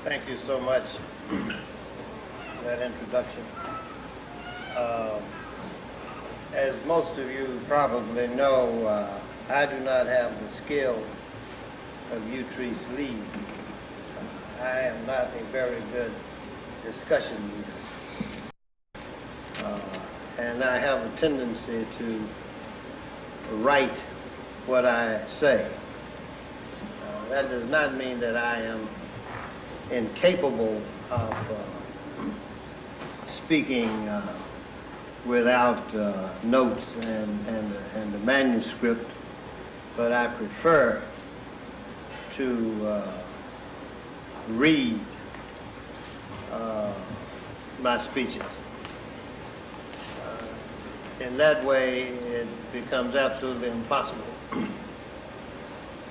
Thank you so much for that introduction. As most of you probably know, I do not have the skills of Utrice Lee. I am not a very good discussion leader. And I have a tendency to write what I say. That does not mean that I am incapable of speaking without notes and the manuscript, but I prefer to read my speeches. In that way, it becomes absolutely impossible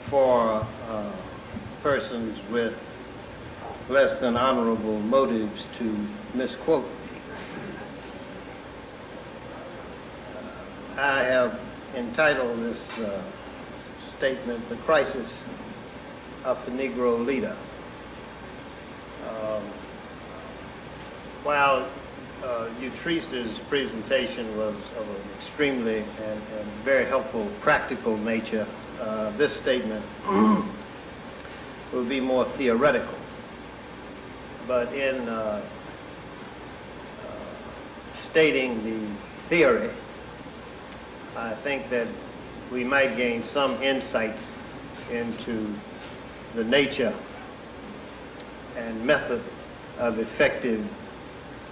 for persons with less than honorable motives to misquote me. I have entitled this statement, "The Crisis of the Negro Leader." While Utrice's presentation was of an extremely and very helpful practical nature, this statement will be more theoretical. But in stating the theory, I think that we might gain some insights into the nature and method of effective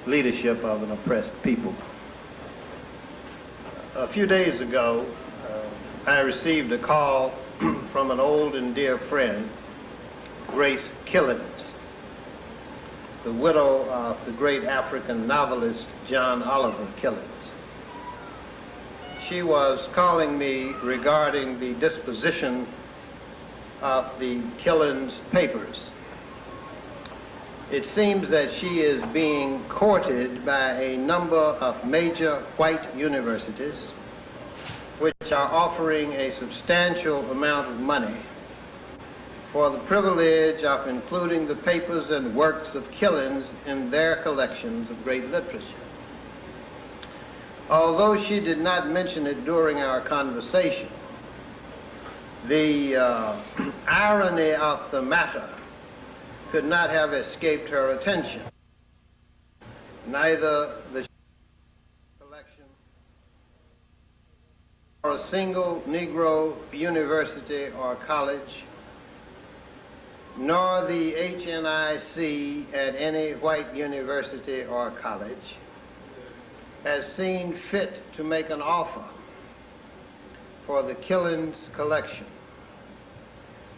leadership of an oppressed people. A few days ago, I received a call from an old and dear friend, Grace Killens, the widow of the great African novelist John Oliver Killens. She was calling me regarding the disposition of the Killens papers. It seems that she is being courted by a number of major white universities, which are offering a substantial amount of money for the privilege of including the papers and works of Killens in their collections of great literature. Although she did not mention it during our conversation, the irony of the matter could not have escaped her attention. Neither the collection or a single Negro university or college, nor the HNIC at any white university or college has seen fit to make an offer for the Killens collection,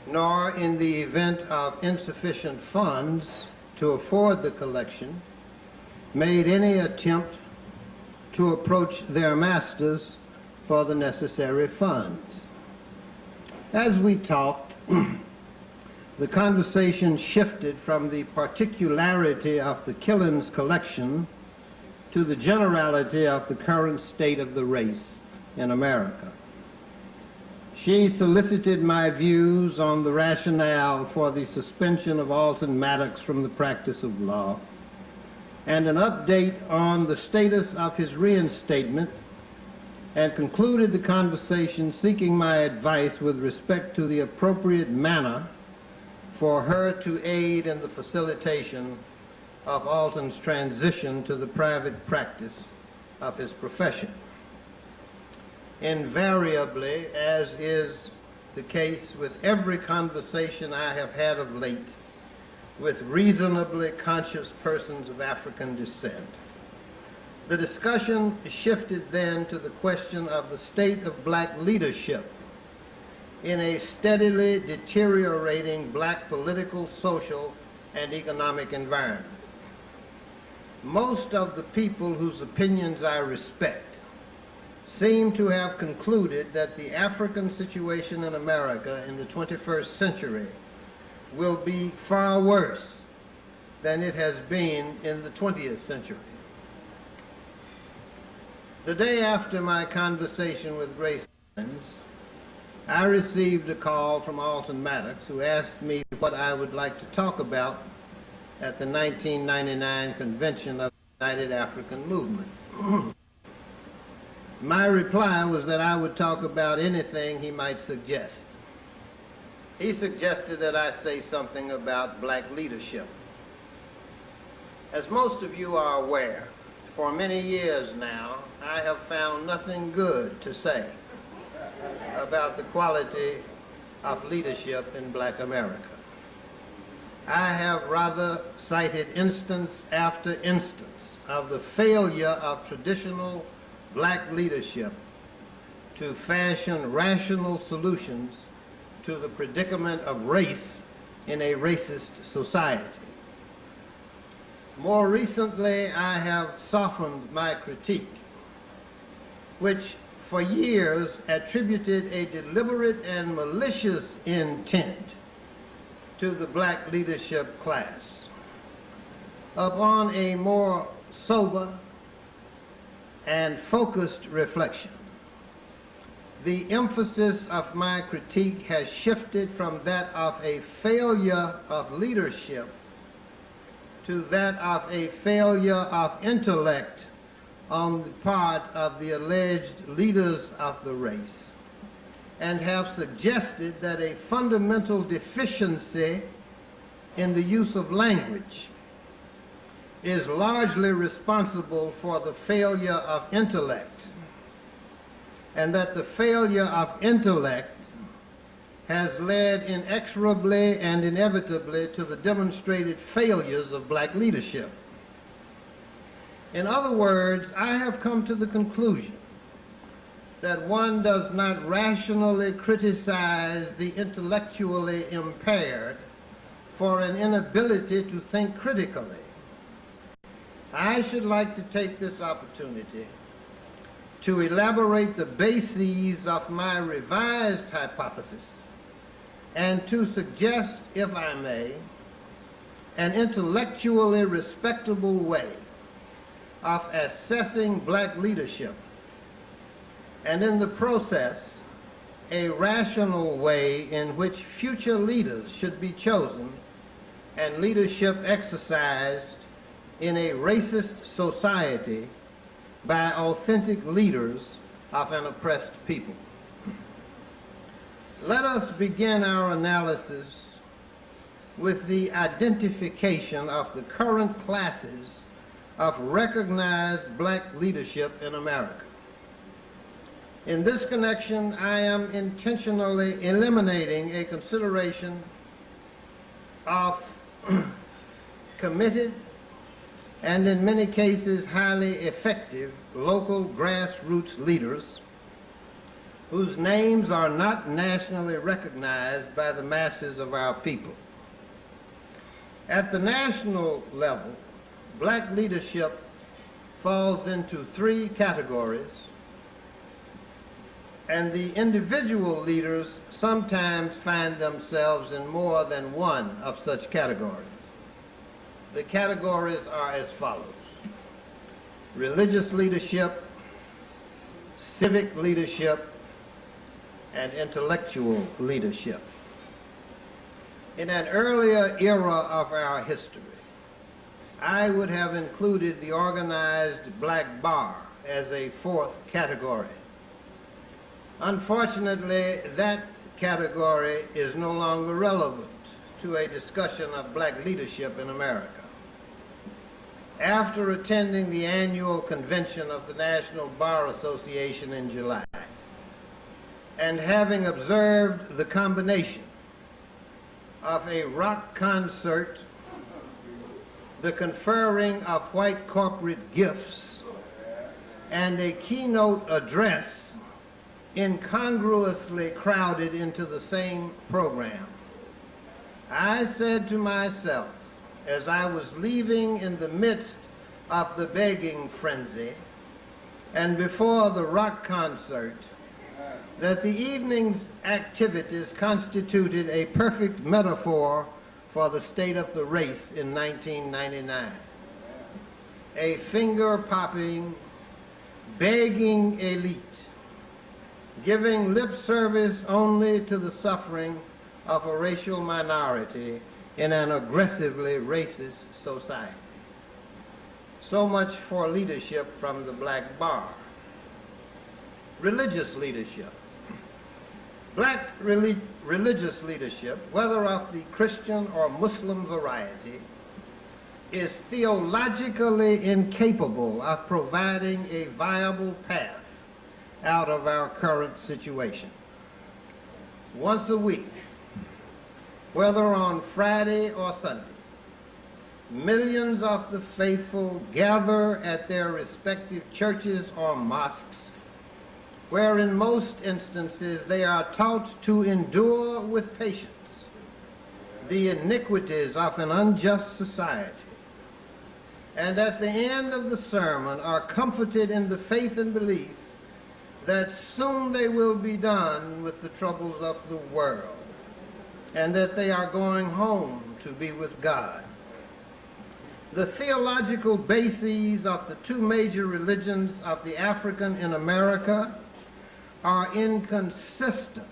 nor in the event of insufficient funds to afford the collection, made any attempt to approach their masters for the necessary funds. As we talked, the conversation shifted from the particularity of the Killens collection to the generality of the current state of the race in America. She solicited my views on the rationale for the suspension of Alton Maddox from the practice of law, and an update on the status of his reinstatement, and concluded the conversation seeking my advice with respect to the appropriate manner for her to aid in the facilitation of Alton's transition to the private practice of his profession. Invariably, as is the case with every conversation I have had of late with reasonably conscious persons of African descent, the discussion shifted then to the question of the state of black leadership in a steadily deteriorating black political, social, and economic environment. Most of the people whose opinions I respect seem to have concluded that the African situation in America in the 21st century will be far worse than it has been in the 20th century. The day after my conversation with Grace Killens, I received a call from Alton Maddox, who asked me what I would like to talk about at the 1999 convention of the United African Movement. My reply was that I would talk about anything he might suggest. He suggested that I say something about black leadership. As most of you are aware, for many years now, I have found nothing good to say about the quality of leadership in black America. I have rather cited instance after instance of the failure of traditional black leadership to fashion rational solutions to the predicament of race in a racist society. More recently, I have softened my critique, which for years attributed a deliberate and malicious intent to the black leadership class. Upon a more sober and focused reflection, the emphasis of my critique has shifted from that of a failure of leadership to that of a failure of intellect on the part of the alleged leaders of the race, and have suggested that a fundamental deficiency in the use of language is largely responsible for the failure of intellect, and that the failure of intellect has led inexorably and inevitably to the demonstrated failures of black leadership. In other words, I have come to the conclusion that one does not rationally criticize the intellectually impaired for an inability to think critically. I should like to take this opportunity to elaborate the bases of my revised hypothesis and to suggest, if I may, an intellectually respectable way of assessing black leadership, and in the process, a rational way in which future leaders should be chosen and leadership exercised in a racist society by authentic leaders of an oppressed people. Let us begin our analysis with the identification of the current classes of recognized black leadership in America. In this connection, I am intentionally eliminating a consideration of committed and in many cases highly effective local grassroots leaders whose names are not nationally recognized by the masses of our people. At the national level, black leadership falls into three categories, and the individual leaders sometimes find themselves in more than one of such categories. The categories are as follows: religious leadership, civic leadership, and intellectual leadership. In an earlier era of our history, I would have included the organized black bar as a fourth category. Unfortunately, that category is no longer relevant to a discussion of black leadership in America. After attending the annual convention of the National Bar Association in July, and having observed the combination of a rock concert, the conferring of white corporate gifts, and a keynote address incongruously crowded into the same program, I said to myself, as I was leaving in the midst of the begging frenzy and before the rock concert, that the evening's activities constituted a perfect metaphor for the state of the race in 1999. A finger-popping, begging elite, giving lip service only to the suffering of a racial minority in an aggressively racist society. So much for leadership from the black bar. Religious leadership. Black religious leadership, whether of the Christian or Muslim variety, is theologically incapable of providing a viable path out of our current situation. Once a week, whether on Friday or Sunday, millions of the faithful gather at their respective churches or mosques, where in most instances they are taught to endure with patience the iniquities of an unjust society, and at the end of the sermon are comforted in the faith and belief that soon they will be done with the troubles of the world, and that they are going home to be with God. The theological bases of the two major religions of the African in America are inconsistent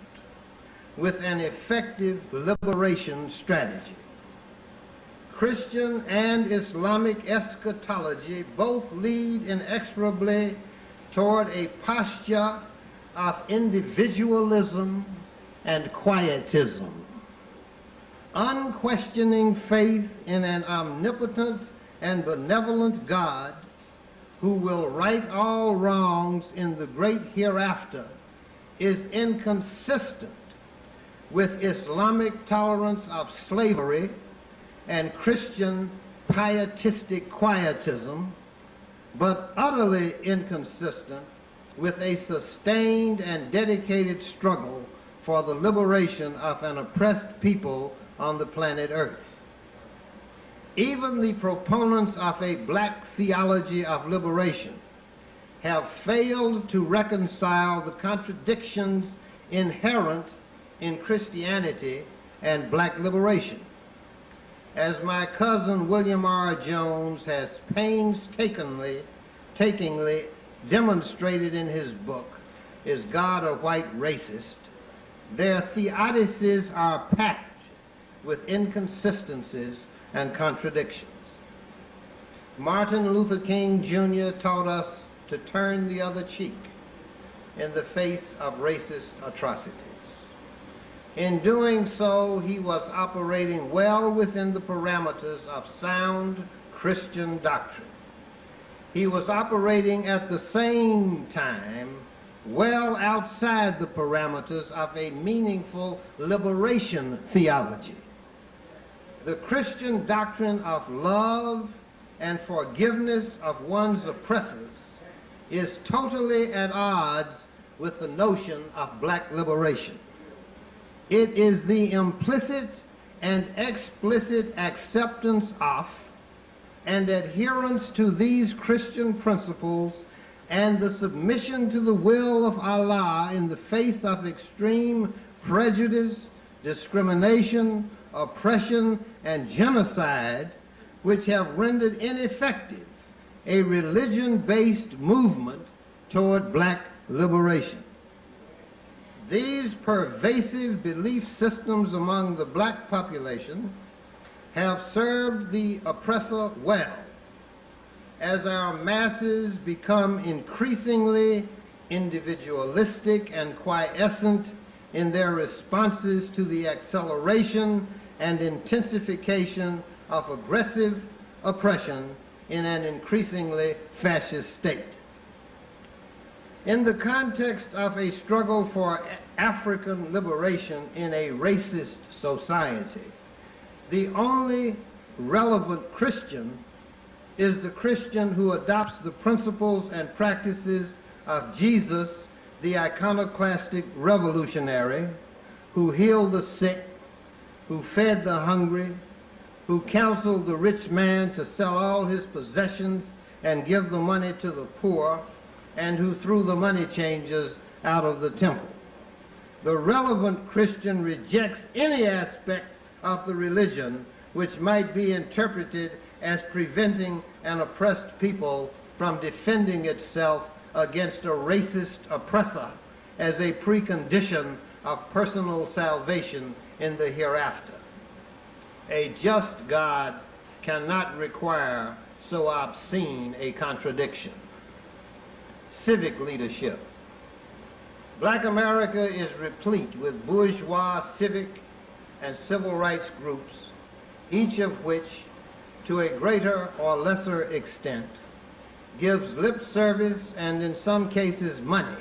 with an effective liberation strategy. Christian and Islamic eschatology both lead inexorably toward a posture of individualism and quietism. Unquestioning faith in an omnipotent and benevolent God who will right all wrongs in the great hereafter is inconsistent with Islamic tolerance of slavery and Christian pietistic quietism, but utterly inconsistent with a sustained and dedicated struggle for the liberation of an oppressed people on the planet Earth. Even the proponents of a black theology of liberation have failed to reconcile the contradictions inherent in Christianity and black liberation. As my cousin William R. Jones has painstakingly demonstrated in his book, Is God a White Racist?, their theodicies are packed with inconsistencies and contradictions. Martin Luther King Jr. taught us to turn the other cheek in the face of racist atrocities. In doing so, he was operating well within the parameters of sound Christian doctrine. He was operating at the same time well outside the parameters of a meaningful liberation theology. The Christian doctrine of love and forgiveness of one's oppressors is totally at odds with the notion of black liberation. It is the implicit and explicit acceptance of and adherence to these Christian principles and the submission to the will of Allah in the face of extreme prejudice, discrimination, oppression, and genocide, which have rendered ineffective a religion-based movement toward black liberation. These pervasive belief systems among the black population have served the oppressor well as our masses become increasingly individualistic and quiescent in their responses to the acceleration and intensification of aggressive oppression in an increasingly fascist state. In the context of a struggle for African liberation in a racist society, the only relevant Christian is the Christian who adopts the principles and practices of Jesus, the iconoclastic revolutionary, who healed the sick, who fed the hungry, who counseled the rich man to sell all his possessions and give the money to the poor, and who threw the money changers out of the temple. The relevant Christian rejects any aspect of the religion which might be interpreted as preventing an oppressed people from defending itself against a racist oppressor as a precondition of personal salvation in the hereafter. A just God cannot require so obscene a contradiction. Civic leadership. Black America is replete with bourgeois civic and civil rights groups, each of which, to a greater or lesser extent, gives lip service and in some cases money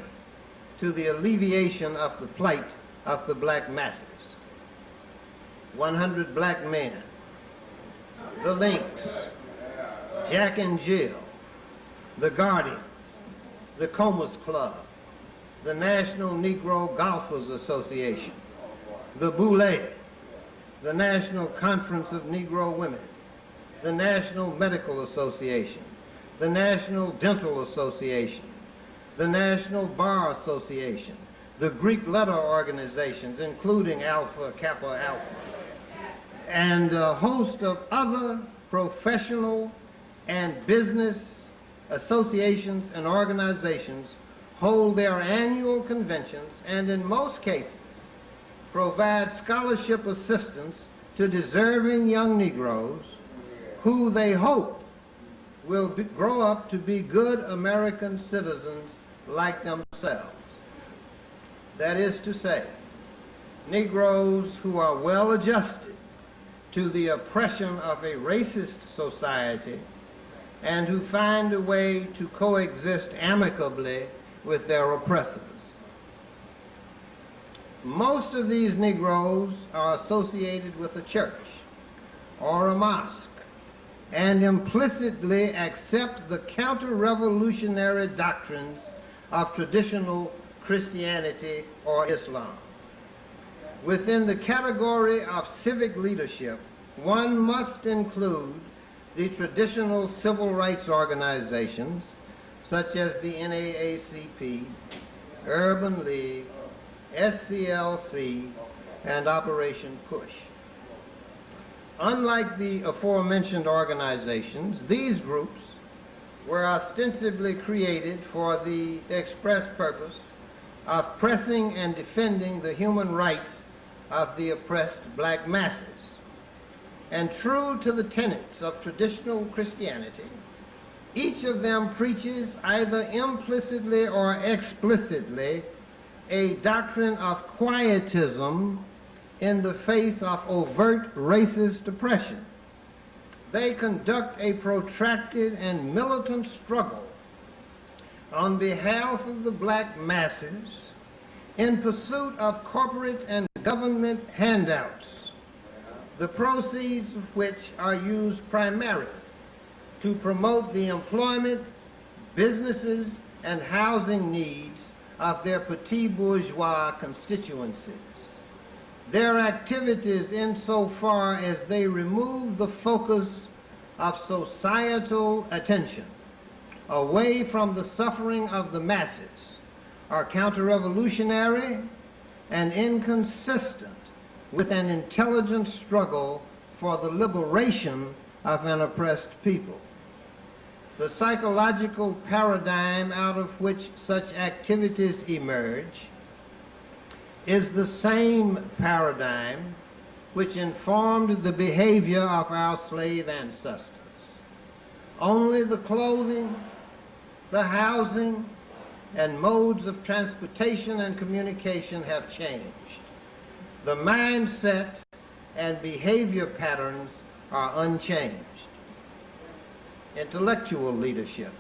to the alleviation of the plight of the black masses. 100 Black Men, the Lynx, Jack and Jill, the Guardians, the Comas Club, the National Negro Golfers Association, the Boulé, the National Conference of Negro Women, the National Medical Association, the National Dental Association, the National Bar Association, the Greek letter organizations, including Alpha Kappa Alpha, and a host of other professional and business associations and organizations hold their annual conventions and in most cases provide scholarship assistance to deserving young Negroes who they hope will grow up to be good American citizens like themselves. That is to say, Negroes who are well adjusted to the oppression of a racist society and who find a way to coexist amicably with their oppressors. Most of these Negroes are associated with a church or a mosque and implicitly accept the counter-revolutionary doctrines of traditional Christianity or Islam. Within the category of civic leadership, one must include the traditional civil rights organizations such as the NAACP, Urban League, SCLC, and Operation Push. Unlike the aforementioned organizations, these groups were ostensibly created for the express purpose of pressing and defending the human rights of the oppressed black masses. And true to the tenets of traditional Christianity, each of them preaches either implicitly or explicitly a doctrine of quietism in the face of overt racist oppression. They conduct a protracted and militant struggle on behalf of the black masses in pursuit of corporate and government handouts, the proceeds of which are used primarily to promote the employment, businesses, and housing needs of their petit bourgeois constituencies. Their activities insofar as they remove the focus of societal attention away from the suffering of the masses are counter-revolutionary and inconsistent with an intelligent struggle for the liberation of an oppressed people. The psychological paradigm out of which such activities emerge is the same paradigm which informed the behavior of our slave ancestors. Only the clothing, the housing, and modes of transportation and communication have changed. The mindset and behavior patterns are unchanged. Intellectual leadership.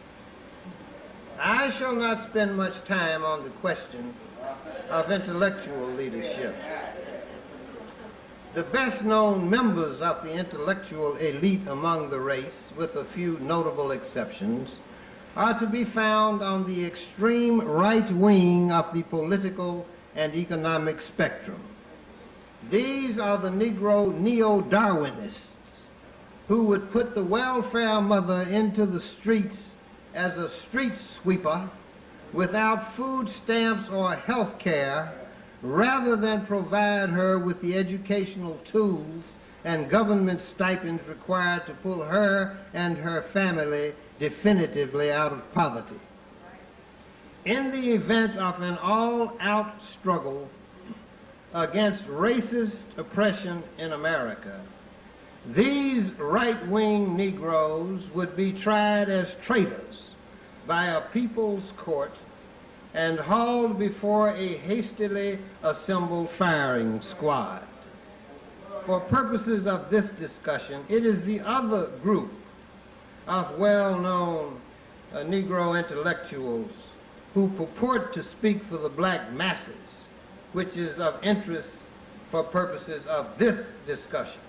I shall not spend much time on the question of intellectual leadership. The best known members of the intellectual elite among the race, with a few notable exceptions, are to be found on the extreme right wing of the political and economic spectrum. These are the Negro neo-Darwinists who would put the welfare mother into the streets as a street sweeper without food stamps or health care, rather than provide her with the educational tools and government stipends required to pull her and her family definitively out of poverty. In the event of an all-out struggle against racist oppression in America, These right-wing Negroes would be tried as traitors by a people's court and hauled before a hastily assembled firing squad. For purposes of this discussion, it is the other group of well-known Negro intellectuals who purport to speak for the black masses, which is of interest for purposes of this discussion.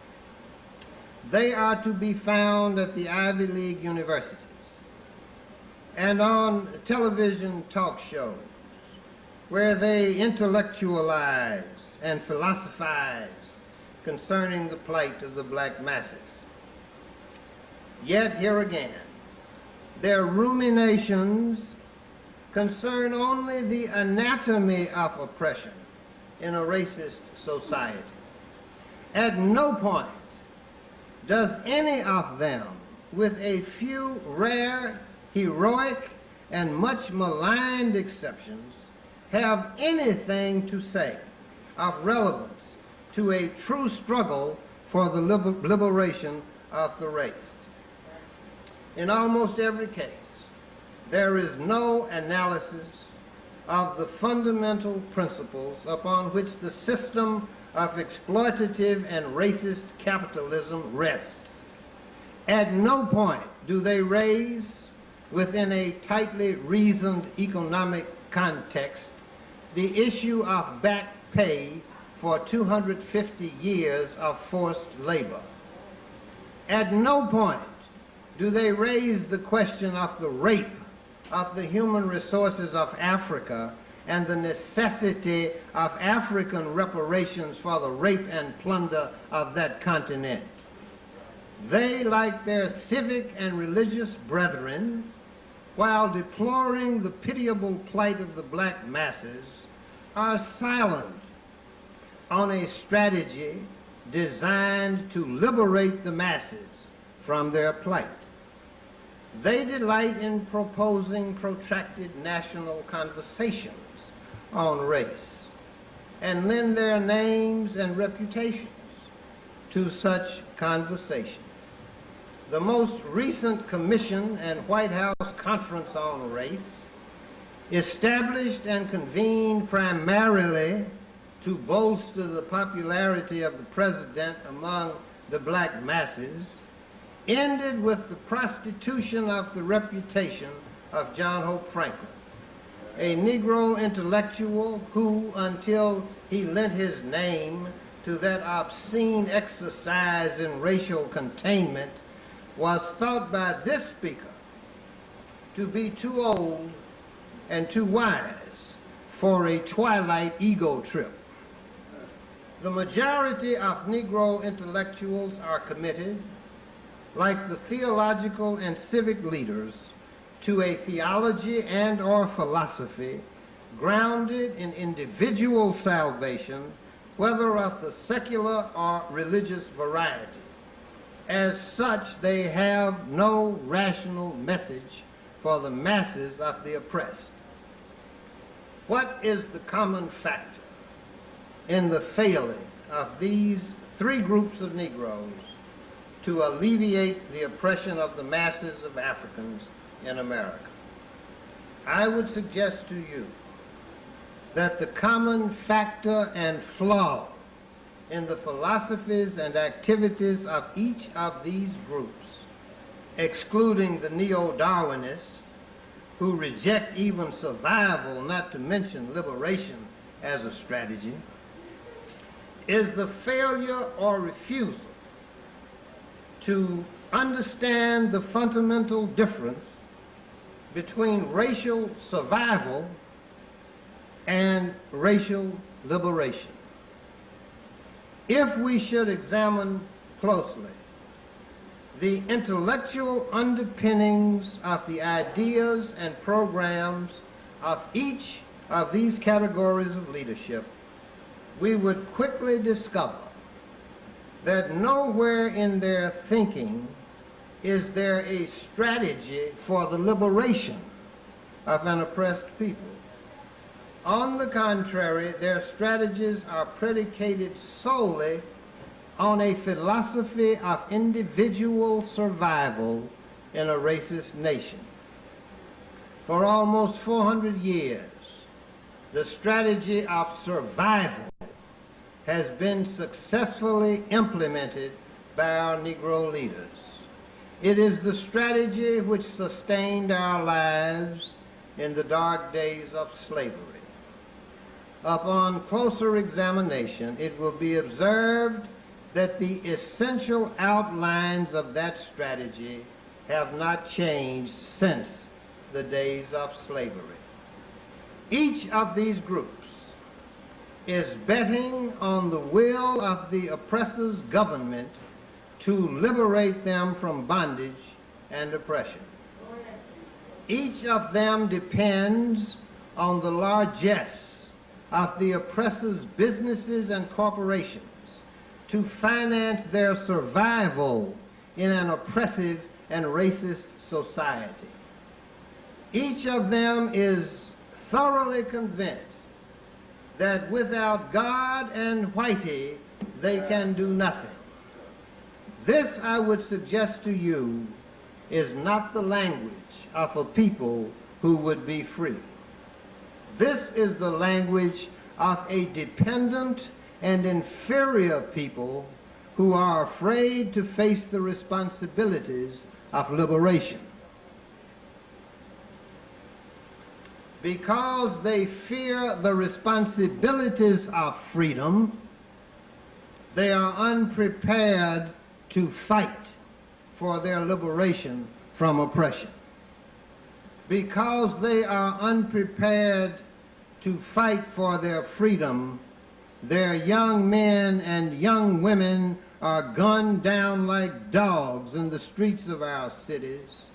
They are to be found at the Ivy League universities and on television talk shows where they intellectualize and philosophize concerning the plight of the black masses. Yet here again, their ruminations concern only the anatomy of oppression in a racist society. At no point does any of them, with a few rare, heroic, and much maligned exceptions, have anything to say of relevance to a true struggle for the liberation of the race. In almost every case, there is no analysis of the fundamental principles upon which the system of exploitative and racist capitalism rests. At no point do they raise, within a tightly reasoned economic context, the issue of back pay for 250 years of forced labor. At no point do they raise the question of the rape of the human resources of Africa and the necessity of African reparations for the rape and plunder of that continent. They, like their civic and religious brethren, while deploring the pitiable plight of the black masses, are silent on a strategy designed to liberate the masses from their plight. They delight in proposing protracted national conversations on race and lend their names and reputations to such conversations. The most recent Commission and White House Conference on Race, established and convened primarily to bolster the popularity of the president among the black masses, ended with the prostitution of the reputation of John Hope Franklin, a Negro intellectual who, until he lent his name to that obscene exercise in racial containment, was thought by this speaker to be too old and too wise for a twilight ego trip. The majority of Negro intellectuals are committed, like the theological and civic leaders, to a theology and or philosophy grounded in individual salvation, whether of the secular or religious variety. As such, they have no rational message for the masses of the oppressed. What is the common factor in the failing of these three groups of Negroes to alleviate the oppression of the masses of Africans in America? I would suggest to you that the common factor and flaw in the philosophies and activities of each of these groups, excluding the neo-Darwinists who reject even survival, not to mention liberation, as a strategy, is the failure or refusal to understand the fundamental difference between racial survival and racial liberation. If we should examine closely the intellectual underpinnings of the ideas and programs of each of these categories of leadership, we would quickly discover that nowhere in their thinking is there a strategy for the liberation of an oppressed people. On the contrary, their strategies are predicated solely on a philosophy of individual survival in a racist nation. For almost 400 years, the strategy of survival has been successfully implemented by our Negro leaders. It is the strategy which sustained our lives in the dark days of slavery. Upon closer examination, it will be observed that the essential outlines of that strategy have not changed since the days of slavery. Each of these groups is betting on the will of the oppressor's government to liberate them from bondage and oppression. Each of them depends on the largesse of the oppressor's businesses and corporations to finance their survival in an oppressive and racist society. Each of them is thoroughly convinced that without God and Whitey, they can do nothing. This, I would suggest to you, is not the language of a people who would be free. This is the language of a dependent and inferior people who are afraid to face the responsibilities of liberation. Because they fear the responsibilities of freedom, they are unprepared to fight for their liberation from oppression. Because they are unprepared to fight for their freedom, their young men and young women are gunned down like dogs in the streets of our cities,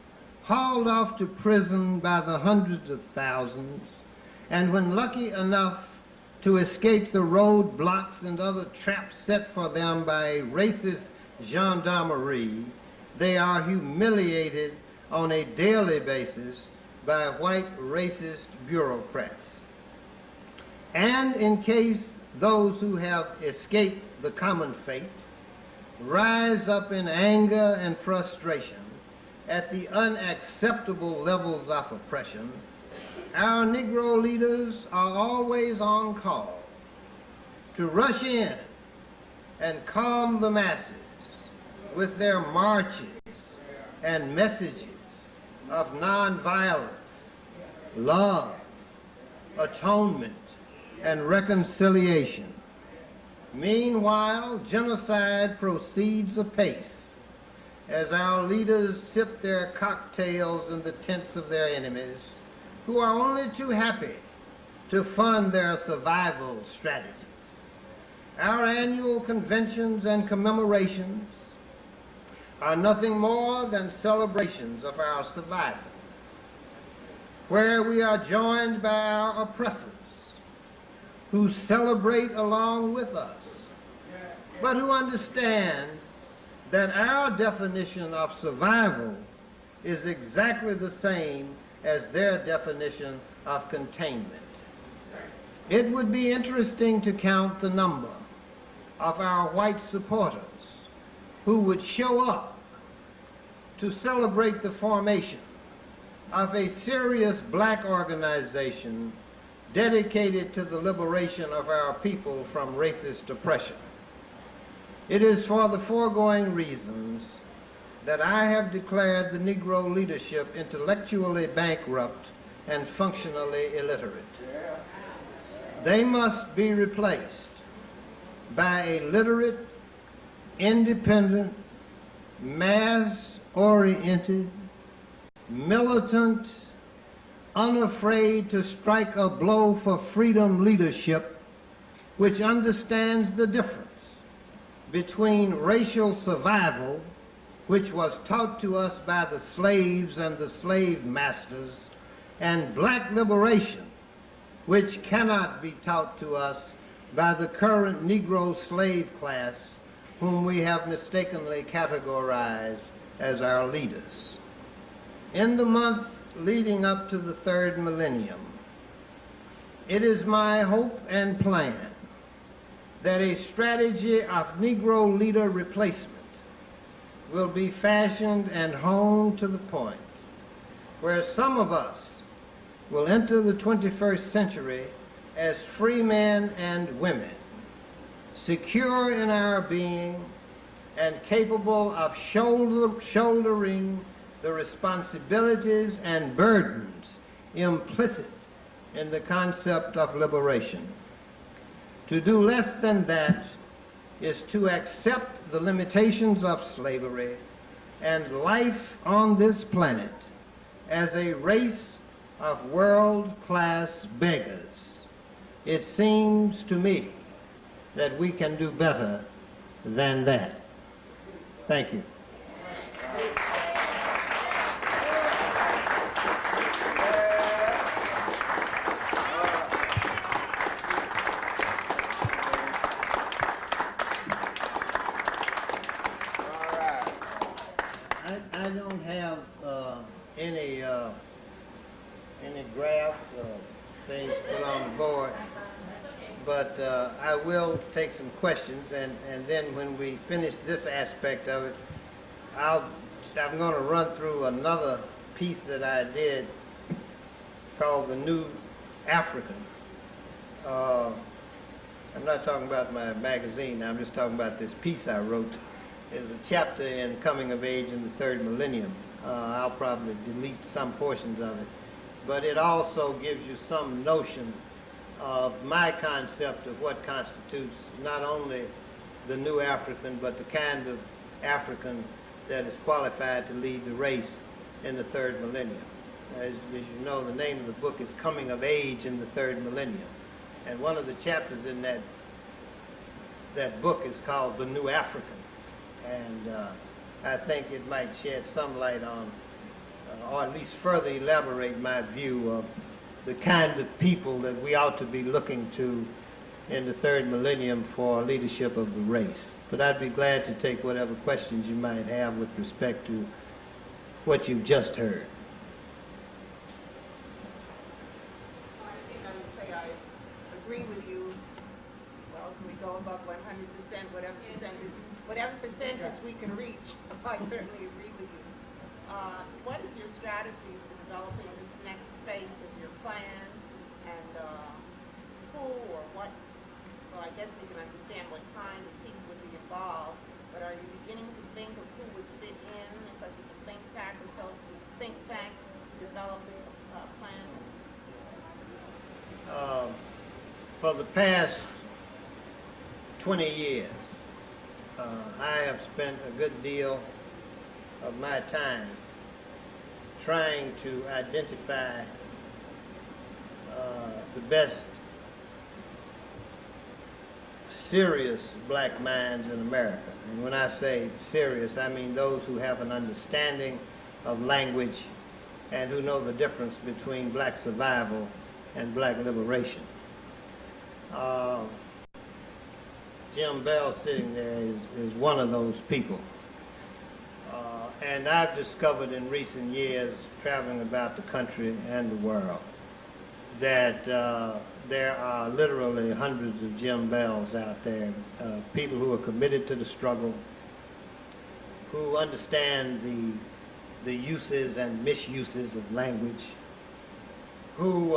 hauled off to prison by the hundreds of thousands, and when lucky enough to escape the roadblocks and other traps set for them by a racist gendarmerie, they are humiliated on a daily basis by white racist bureaucrats. And in case those who have escaped the common fate rise up in anger and frustration at the unacceptable levels of oppression, our Negro leaders are always on call to rush in and calm the masses with their marches and messages of nonviolence, love, atonement, and reconciliation. Meanwhile, genocide proceeds apace as our leaders sip their cocktails in the tents of their enemies, who are only too happy to fund their survival strategies. Our annual conventions and commemorations are nothing more than celebrations of our survival, where we are joined by our oppressors, who celebrate along with us, but who understand that our definition of survival is exactly the same as their definition of containment. It would be interesting to count the number of our white supporters who would show up to celebrate the formation of a serious black organization dedicated to the liberation of our people from racist oppression. It is for the foregoing reasons that I have declared the Negro leadership intellectually bankrupt and functionally illiterate. They must be replaced by a literate, independent, mass-oriented, militant, unafraid to strike a blow for freedom leadership, which understands the difference between racial survival, which was taught to us by the slaves and the slave masters, and black liberation, which cannot be taught to us by the current Negro slave class, whom we have mistakenly categorized as our leaders. In the months leading up to the third millennium, it is my hope and plan that a strategy of Negro leader replacement will be fashioned and honed to the point where some of us will enter the 21st century as free men and women, secure in our being and capable of shouldering the responsibilities and burdens implicit in the concept of liberation. To do less than that is to accept the limitations of slavery and life on this planet as a race of world-class beggars. It seems to me that we can do better than that. Thank you. I don't have any graphs or things put on the board, but I will take some questions, and then when we finish this aspect of it, I'm going to run through another piece that I did called The New African. I'm not talking about my magazine, I'm just talking about this piece I wrote. There's a chapter in Coming of Age in the Third Millennium. I'll probably delete some portions of it, but it also gives you some notion of my concept of what constitutes not only the new African, but the kind of African that is qualified to lead the race in the third millennium. As you know, the name of the book is Coming of Age in the Third Millennium. And one of the chapters in that book is called The New African. And I think it might shed some light on, or at least further elaborate my view of the kind of people that we ought to be looking to in the third millennium for leadership of the race. But I'd be glad to take whatever questions you might have with respect to what you've just heard. I think I would say I agree with you. Well, can we go above 100%, whatever percentage we can reach? I certainly agree with you. What is your strategy for developing this next phase of your plan, and who or what? Well, I guess we can understand what kind of people would be involved, but are you beginning to think of who would sit in, such as a think tank or so, think tank to develop this plan? For the past 20 years, I have spent a good deal of my time trying to identify the best serious black minds in America. And when I say serious, I mean those who have an understanding of language and who know the difference between black survival and black liberation. Jim Bell sitting there is one of those people. And I've discovered in recent years, traveling about the country and the world, that there are literally hundreds of Jim Bells out there, people who are committed to the struggle, who understand the uses and misuses of language, who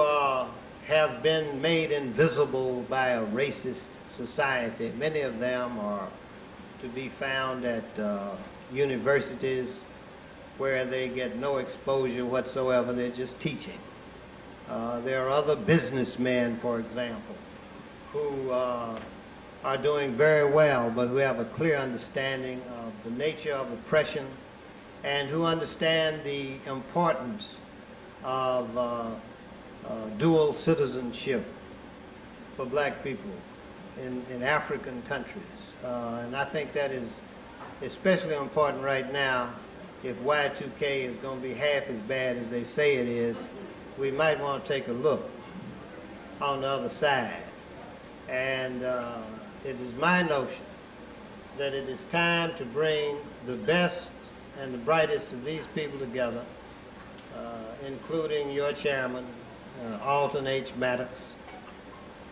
have been made invisible by a racist society. Many of them are to be found at universities where they get no exposure whatsoever. They're just teaching. There are other businessmen, for example, who are doing very well, but who have a clear understanding of the nature of oppression and who understand the importance of dual citizenship for black people in African countries. And I think that is especially important right now. If Y2K is going to be half as bad as they say it is, we might want to take a look on the other side. And it is my notion that it is time to bring the best and the brightest of these people together, including your chairman, Alton H. Maddox,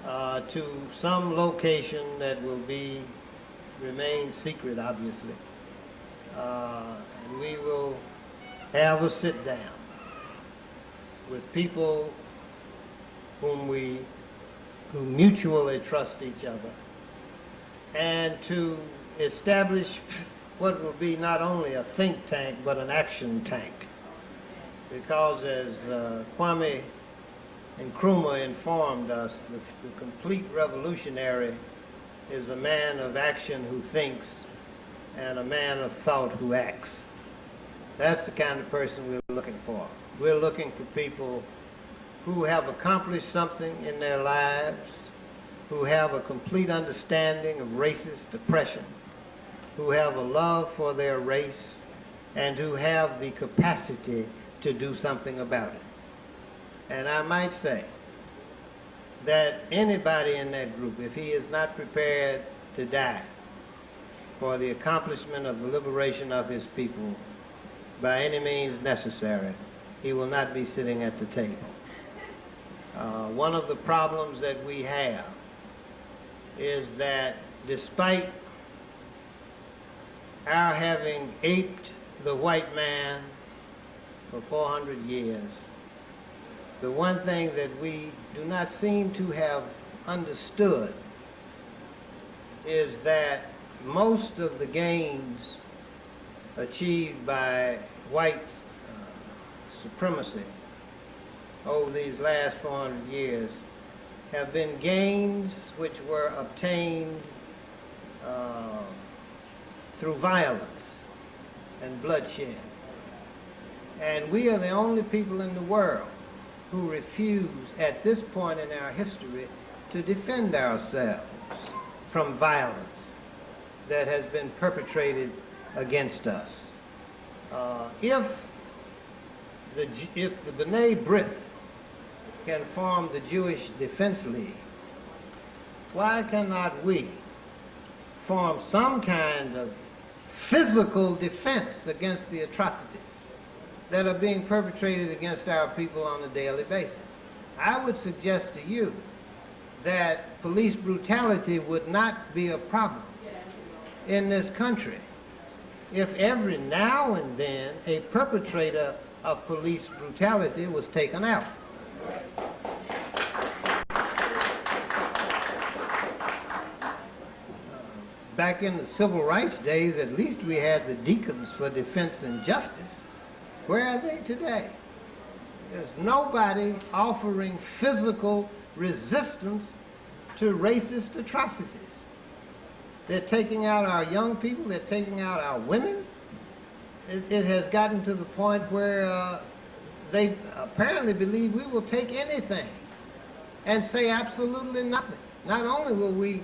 to some location that will remain secret, obviously. And we will have a sit down with people who mutually trust each other, and to establish what will be not only a think tank but an action tank. Because as Kwame Nkrumah informed us, the complete revolutionary is a man of action who thinks and a man of thought who acts. That's the kind of person we're looking for. We're looking for people who have accomplished something in their lives, who have a complete understanding of racist oppression, who have a love for their race, and who have the capacity to do something about it. And I might say that anybody in that group, if he is not prepared to die for the accomplishment of the liberation of his people by any means necessary, he will not be sitting at the table. One of the problems that we have is that despite our having aped the white man for 400 years, the one thing that we do not seem to have understood is that most of the gains achieved by white supremacy over these last 400 years have been gains which were obtained through violence and bloodshed. And we are the only people in the world who refuse at this point in our history to defend ourselves from violence that has been perpetrated against us. If the B'nai B'rith can form the Jewish Defense League, why cannot we form some kind of physical defense against the atrocities that are being perpetrated against our people on a daily basis? I would suggest to you that police brutality would not be a problem in this country if every now and then a perpetrator of police brutality was taken out. Back in the civil rights days, at least we had the deacons for defense and justice. Where are they today? There's nobody offering physical resistance to racist atrocities. They're taking out our young people, they're taking out our women. It has gotten to the point where they apparently believe we will take anything and say absolutely nothing. Not only will we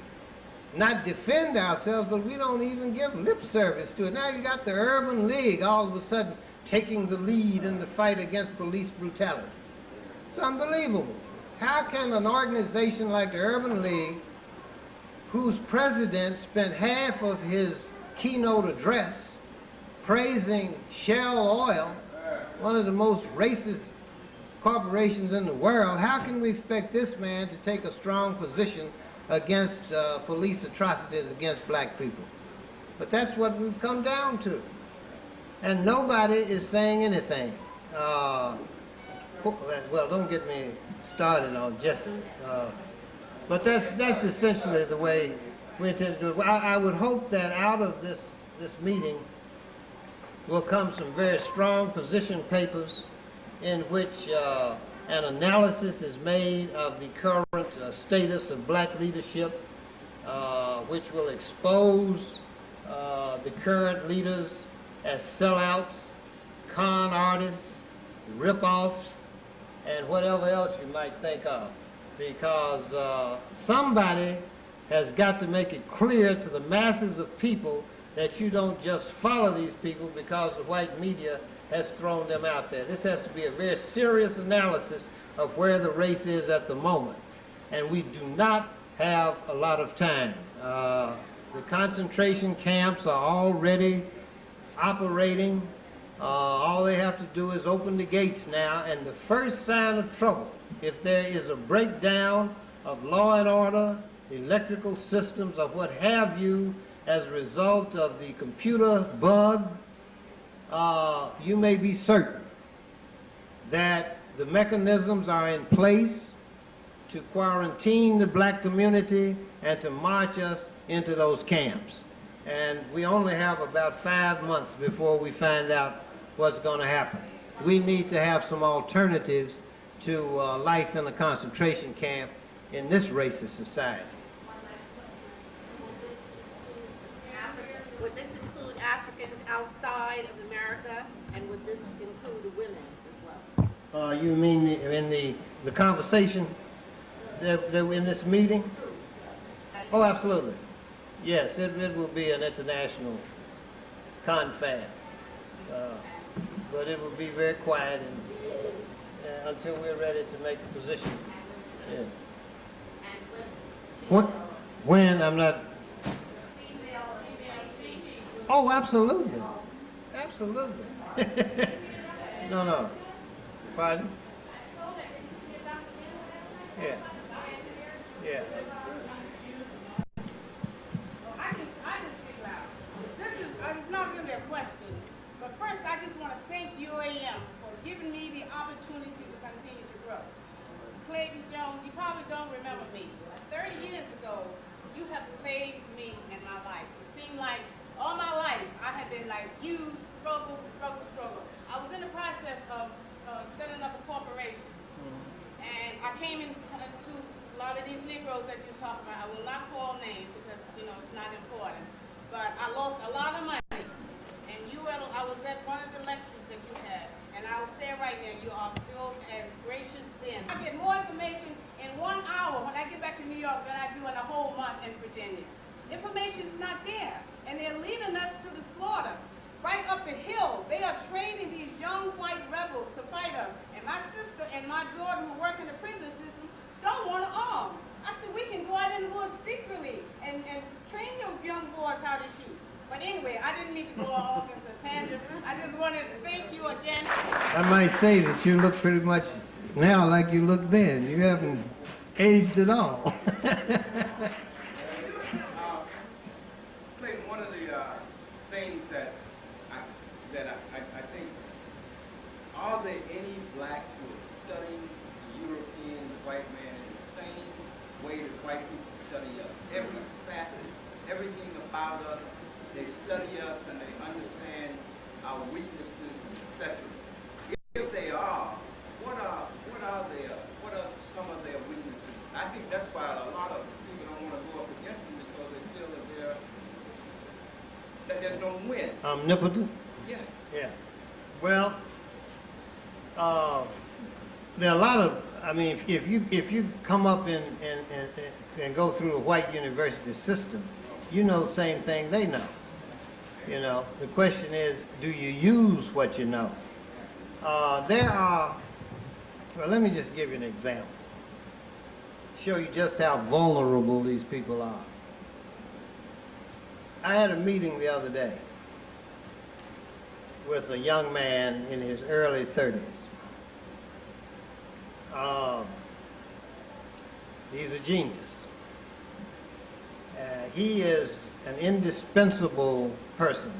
not defend ourselves, but we don't even give lip service to it. Now you got the Urban League all of a sudden taking the lead in the fight against police brutality. It's unbelievable. How can an organization like the Urban League, whose president spent half of his keynote address praising Shell Oil, one of the most racist corporations in the world, how can we expect this man to take a strong position against police atrocities against black people? But that's what we've come down to. And nobody is saying anything. Well, don't get me started on Jesse. But that's essentially the way we intend to do it. I would hope that out of this meeting will come some very strong position papers in which an analysis is made of the current status of black leadership, which will expose the current leaders as sellouts, con artists, rip-offs, and whatever else you might think of. Because somebody has got to make it clear to the masses of people that you don't just follow these people because the white media has thrown them out there. This has to be a very serious analysis of where the race is at the moment. And we do not have a lot of time. The concentration camps are already operating. All they have to do is open the gates now, and the first sign of trouble, if there is a breakdown of law and order, electrical systems, or what have you, as a result of the computer bug, you may be certain that the mechanisms are in place to quarantine the black community and to march us into those camps. And we only have about 5 months before we find out what's going to happen. We need to have some alternatives to life in a concentration camp in this racist society. Would this include Africans outside of America, and would this include the women as well? You mean in the conversation that in this meeting? Oh, absolutely. Yes, it will be an international confab, but it will be very quiet until we're ready to make a position. Yeah. When I'm not. Oh, absolutely, absolutely. No. Pardon? Yeah. Yeah. It's not really a question, but first I just want to thank UAM for giving me the opportunity to continue to grow. Clayton Jones, you probably don't remember me. 30 years ago, you have saved me in my life. It seemed like all my life I had been like used, struggle. I was in the process of setting up a corporation, and I came into a lot of these Negroes that you're talking about. I will not call names because it's not important. But I lost a lot of money, and I was at one of the lectures that you had, and I'll say right now, you are still as gracious then. I get more information in 1 hour when I get back to New York than I do in a whole month in Virginia. Information's not there, and they're leading us to the slaughter. Right up the hill, they are training these young white rebels to fight us, and my sister and my daughter who work in the prison system don't want to arm. I said, we can go out in the woods secretly and train your young boys how to shoot. But anyway, I didn't mean to go off into a tangent. I just wanted to thank you again. I might say that you look pretty much now like you looked then. You haven't aged at all. Clayton, one of the things that I think, are there any blacks who are studying the European white man in the same way that white people study us? Every facet, everything about us, they study us and they understand our weaknesses, etc. If they are, what are some of their weaknesses? I think that's why a lot of people don't want to go up against them, because they feel that there's no win. Omnipotent? Yeah. Yeah. Well, there are a lot of, I mean, if you come up and go through a white university system, you know the same thing they know. The question is, do you use what you know? Well, let me just give you an example. Show you just how vulnerable these people are. I had a meeting the other day with a young man in his early 30s. He's a genius. He is an indispensable person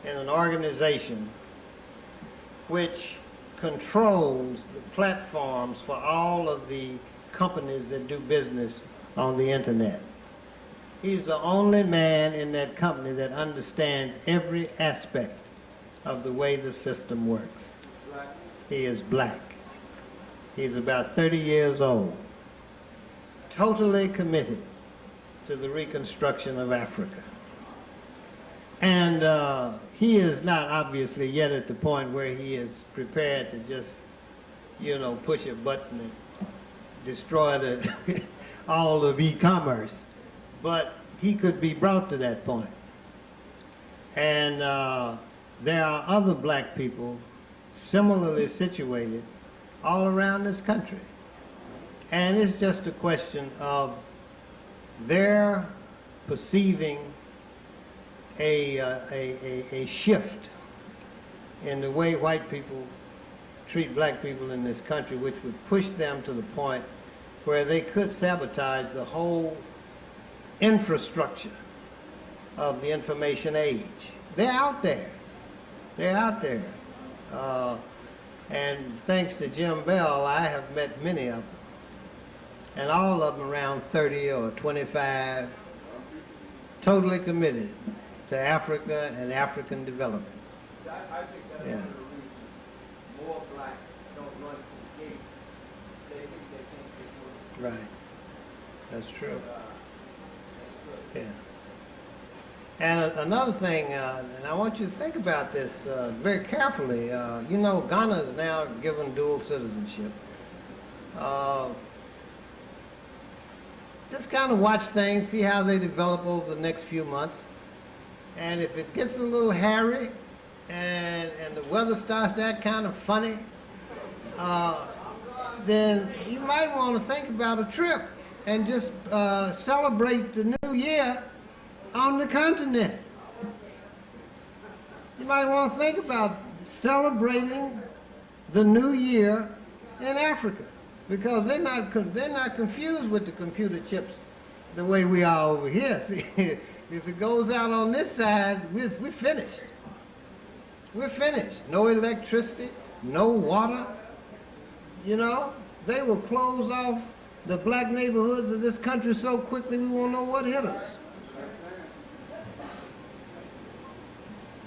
in an organization which controls the platforms for all of the companies that do business on the internet. He's the only man in that company that understands every aspect of the way the system works. Black. He is black. He's about 30 years old, totally committed to the reconstruction of Africa. And he is not obviously yet at the point where he is prepared to just, push a button and destroy all of e-commerce. But he could be brought to that point. And there are other black people similarly situated all around this country. And it's just a question of their perceiving a shift in the way white people treat black people in this country, which would push them to the point where they could sabotage the whole infrastructure of the information age. They're out there. They're out there. And thanks to Jim Bell, I have met many of them. And all of them around 30 or 25, totally committed to Africa and African development. I think that's one of the reasons more blacks don't run to the gate. They think they can't get Right. That's true. that's good. Yeah. And another thing, and I want you to think about this very carefully. You know, Ghana is now given dual citizenship. Just kind of watch things, see how they develop over the next few months. And if it gets a little hairy and the weather starts to act kind of funny, then you might want to think about a trip and just celebrate the new year on the continent. You might want to think about celebrating the new year in Africa, because they're not confused with the computer chips the way we are over here. See, if it goes out on this side, we're finished. We're finished. No electricity, no water. You know, they will close off the black neighborhoods of this country so quickly we won't know what hit us.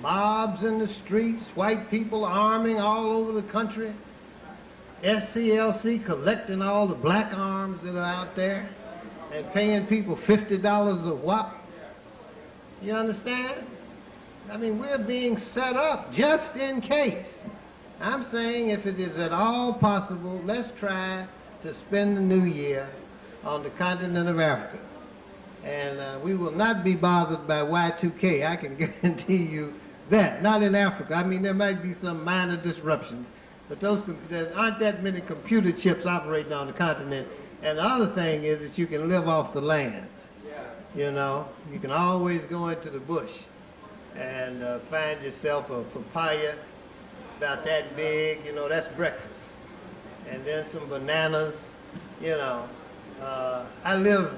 Mobs in the streets, white people arming all over the country, SCLC collecting all the black arms that are out there and paying people $50 a whop. You understand? I mean, we're being set up just in case. I'm saying if it is at all possible, let's try to spend the new year on the continent of Africa. And we will not be bothered by Y2K, I can guarantee you that. Not in Africa. I mean, there might be some minor disruptions, but there aren't that many computer chips operating on the continent. And the other thing is that you can live off the land. You know, you can always go into the bush and find yourself a papaya about that big, you know, that's breakfast. And then some bananas, you know. I lived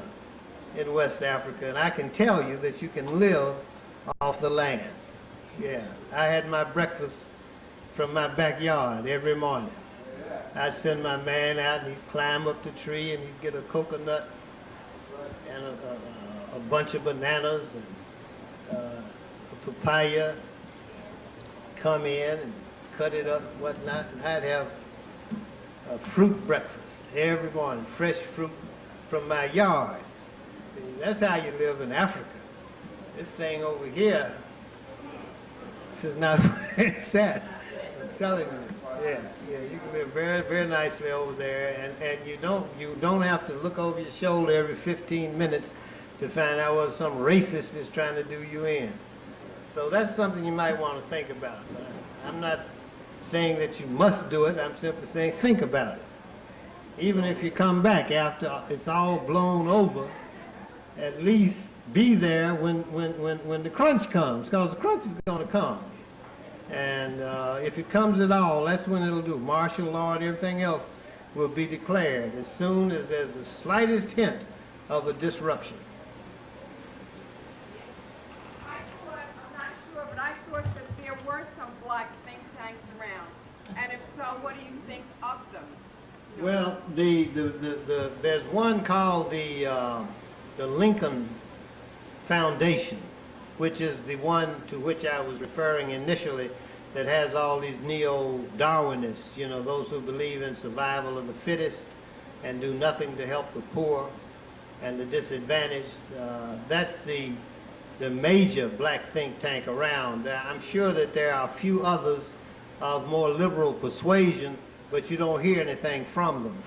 in West Africa, and I can tell you that you can live off the land. Yeah, I had my breakfast from my backyard every morning. I'd send my man out, and he'd climb up the tree, and he'd get a coconut and a bunch of bananas and a papaya, come in and cut it up and whatnot, and I'd have a fruit breakfast every morning, fresh fruit from my yard. See, that's how you live in Africa. This thing over here, this is not where it's at. I'm telling you, yeah, you can live very, very nicely over there, and you don't have to look over your shoulder every 15 minutes to find out whether some racist is trying to do you in. So that's something you might want to think about. I'm not saying that you must do it. I'm simply saying think about it. Even if you come back after it's all blown over, at least be there when the crunch comes, because the crunch is going to come. And if it comes at all, that's when it'll do. Martial law and everything else will be declared as soon as there's the slightest hint of a disruption. I'm not sure, but I thought that there were some black think tanks around. And if so, what do you think of them? Well, there's one called the Lincoln Foundation, which is the one to which I was referring initially, that has all these neo-Darwinists, you know, those who believe in survival of the fittest and do nothing to help the poor and the disadvantaged. That's the major black think tank around. I'm sure that there are a few others of more liberal persuasion, but you don't hear anything from them.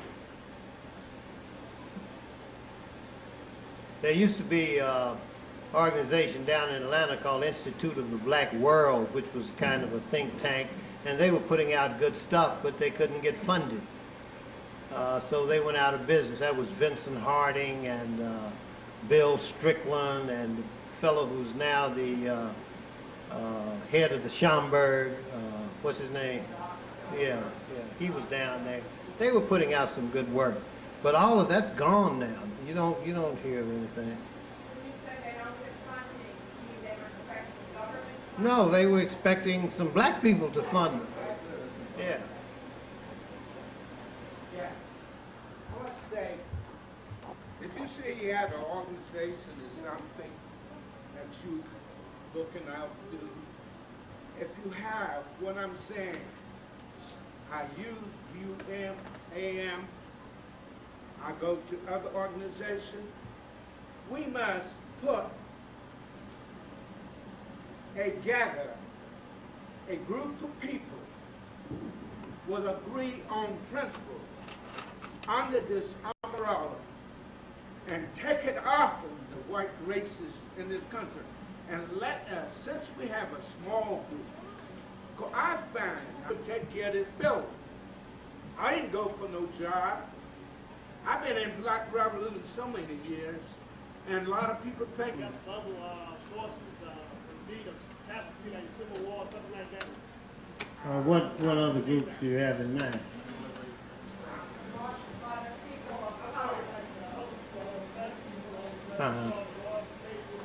There used to be an organization down in Atlanta called Institute of the Black World, which was kind of a think tank, and they were putting out good stuff, but they couldn't get funded. So they went out of business. That was Vincent Harding and Bill Strickland and the fellow who's now the head of the Schomburg, what's his name? Yeah, he was down there. They were putting out some good work. But all of that's gone now. You don't hear of anything. You said they don't get funding, you mean they were expecting government? No, they were expecting some black people to fund them. Yeah. Yeah. I want to say, if you say you have an organization or something that you looking out to, if you have, what I'm saying, I use UAM, I go to other organizations, we must put gather a group of people will agree on principles under this umbrella and take it off of the white races in this country and let us, since we have a small group, 'cause I find I would take care of this building. I didn't go for no job. I've been in Black Revolution so many years, and a lot of people think Other forces would lead a catastrophe like a civil war, something like that. What other groups do you have in mind?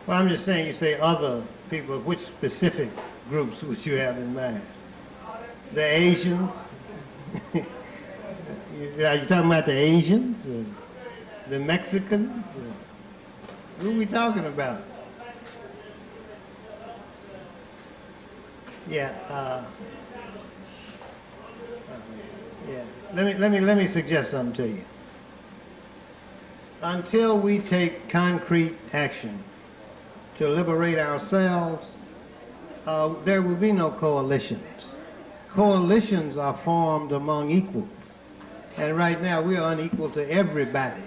Well, I'm just saying, you say other people, which specific groups would you have in mind? The Asians? Are you talking about the Asians? The Mexicans? Who are we talking about? Yeah. Yeah. Let me suggest something to you. Until we take concrete action to liberate ourselves, there will be no coalitions. Coalitions are formed among equals. And right now we are unequal to everybody.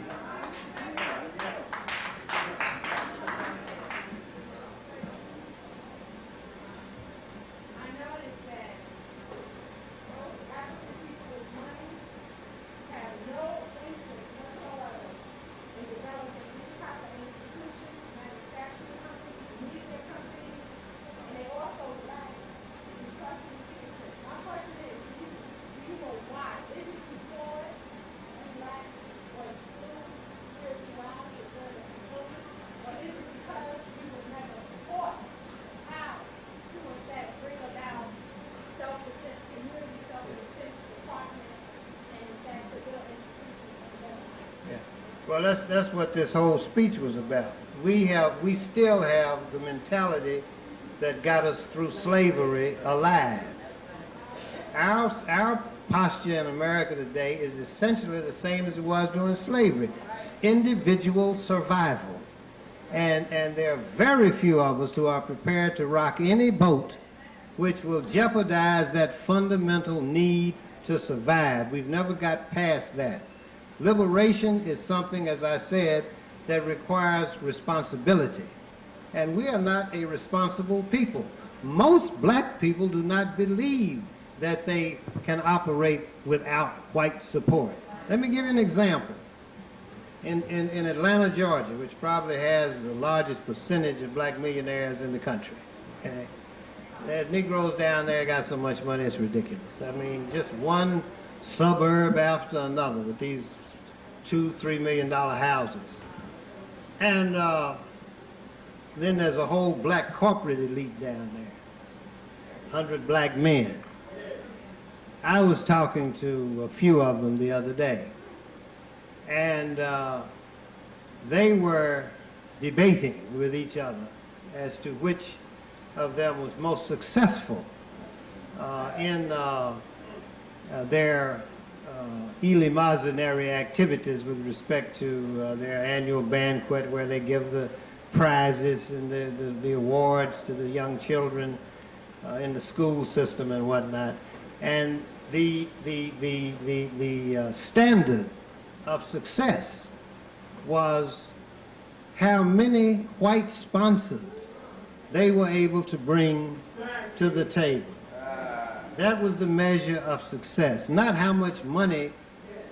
Well, that's what this whole speech was about. We still have the mentality that got us through slavery alive. Our posture in America today is essentially the same as it was during slavery. It's individual survival. And there are very few of us who are prepared to rock any boat which will jeopardize that fundamental need to survive. We've never got past that. Liberation is something, as I said, that requires responsibility. And we are not a responsible people. Most black people do not believe that they can operate without white support. Let me give you an example. In Atlanta, Georgia, which probably has the largest percentage of black millionaires in the country, okay? The Negroes down there got so much money, it's ridiculous. I mean, just one suburb after another with these $2-3 million houses. And then there's a whole black corporate elite down there, 100 black men. I was talking to a few of them the other day, and they were debating with each other as to which of them was most successful in their eleemosynary activities with respect to their annual banquet where they give the prizes and the awards to the young children in the school system and whatnot. And the standard of success was how many white sponsors they were able to bring to the table. That was the measure of success. Not how much money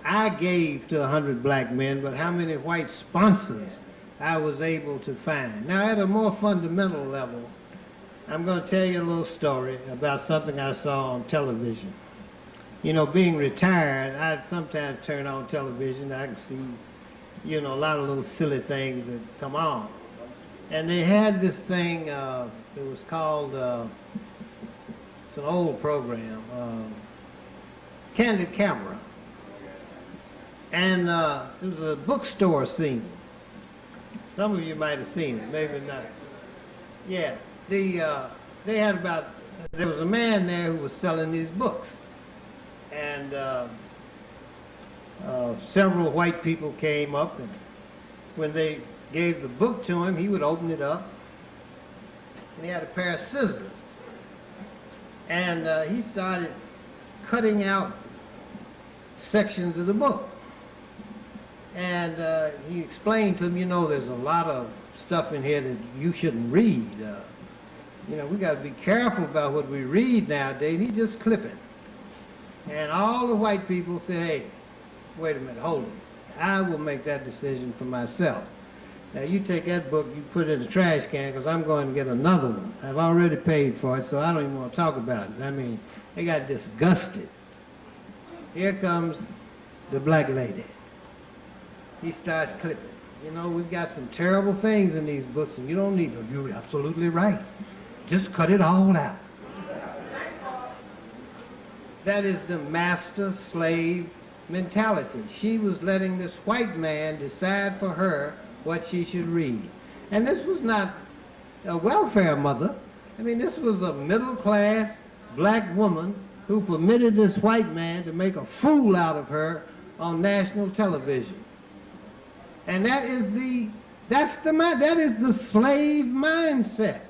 I gave to 100 black men, but how many white sponsors I was able to find. Now, at a more fundamental level, I'm going to tell you a little story about something I saw on television. you know, being retired, I'd sometimes turn on television. I can see, you know, a lot of little silly things that come on. And they had this thing, it was called, it's an old program, Candid Camera. And it was a bookstore scene. Some of you might have seen it, maybe not. Yeah, they had about, there was a man there who was selling these books. And several white people came up, and when they gave the book to him, he would open it up, and he had a pair of scissors. And he started cutting out sections of the book. And he explained to them, you know, there's a lot of stuff in here that you shouldn't read. You know, we got to be careful about what we read nowadays. He just clipping. And all the white people said, hey, wait a minute, hold it. I will make that decision for myself. Now, you take that book, you put it in the trash can, because I'm going to get another one. I've already paid for it, so I don't even want to talk about it. I mean, they got disgusted. Here comes the black lady. He starts clipping. You know, we've got some terrible things in these books, and you don't need them. You're absolutely right. Just cut it all out. That is the master-slave mentality. She was letting this white man decide for her what she should read. And this was not a welfare mother. I mean, this was a middle-class black woman who permitted this white man to make a fool out of her on national television. And that is the slave mindset.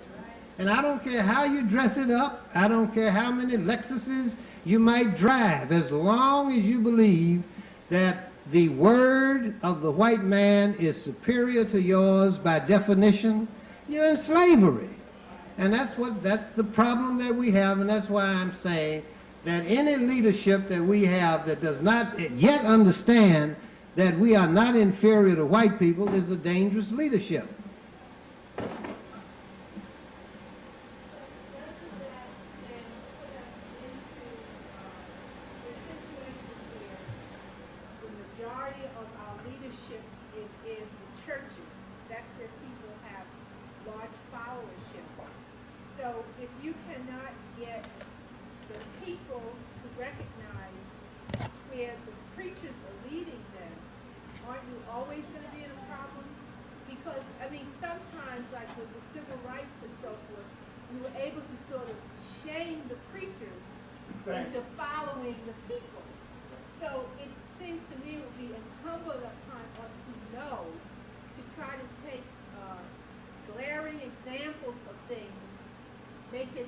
And I don't care how you dress it up, I don't care how many Lexuses you might drive, as long as you believe that the word of the white man is superior to yours by definition, you're in slavery. And that's the problem that we have, and that's why I'm saying that any leadership that we have that does not yet understand that we are not inferior to white people is a dangerous leadership. So if you cannot get the people to recognize where the preachers are leading them, aren't you always going to be in a problem? Because, I mean, sometimes, like with the civil rights and so forth, we were able to sort of shame the preachers into following the people. So it seems to me it would be incumbent upon us who know to try to take glaring examples of things, make it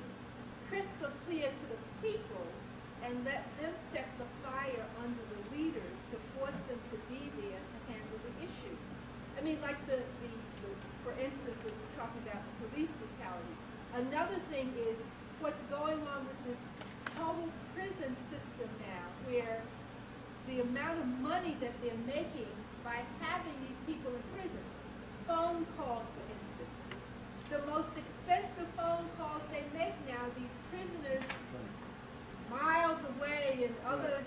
crystal clear to the people, and let them set the fire under the leaders to force them to be there to handle the issues. I mean, like for instance, when we're talking about police brutality. Another thing is what's going on with this total prison system now, where the amount of money that they're making by having these people in prison, phone calls, for instance, the most expensive phone calls they make now, these prisoners miles away in other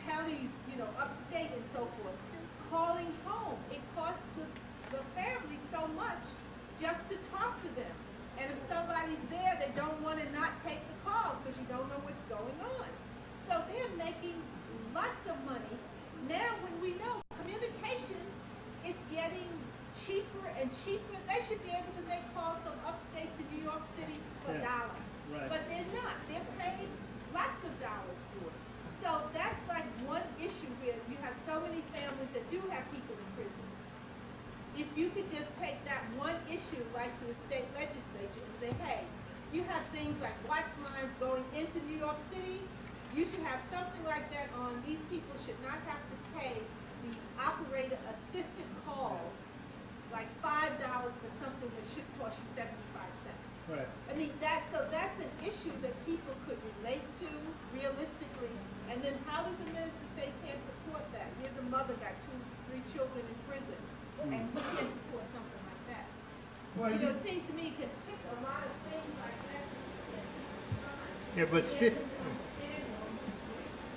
counties, you know, upstate and so forth, calling home. It costs the family so much just to talk to them. And if somebody's there, they don't want to not take the calls because you don't know what's going on. So they're making lots of money. Now when we know communications, it's getting cheaper and cheaper. They should be able to make calls from upstate to New York City for $1. Right. But they're not. They're paying lots of dollars for it. So that's like one issue where you have so many families that do have people in prison. If you could just take that one issue like to the state legislature and say, hey, you have things like Watts lines going into New York City, you should have something like that on. These people should not have to pay these operator assisted calls like $5 for something that should cost you 75 cents. Right. I mean, that's an issue that people could relate to realistically. And then how does a minister say he can't support that? Here's a mother got 2, 3 children in prison, and he can't support something like that. Well, You know, it seems to me you can pick a lot of things like that. yeah, but still,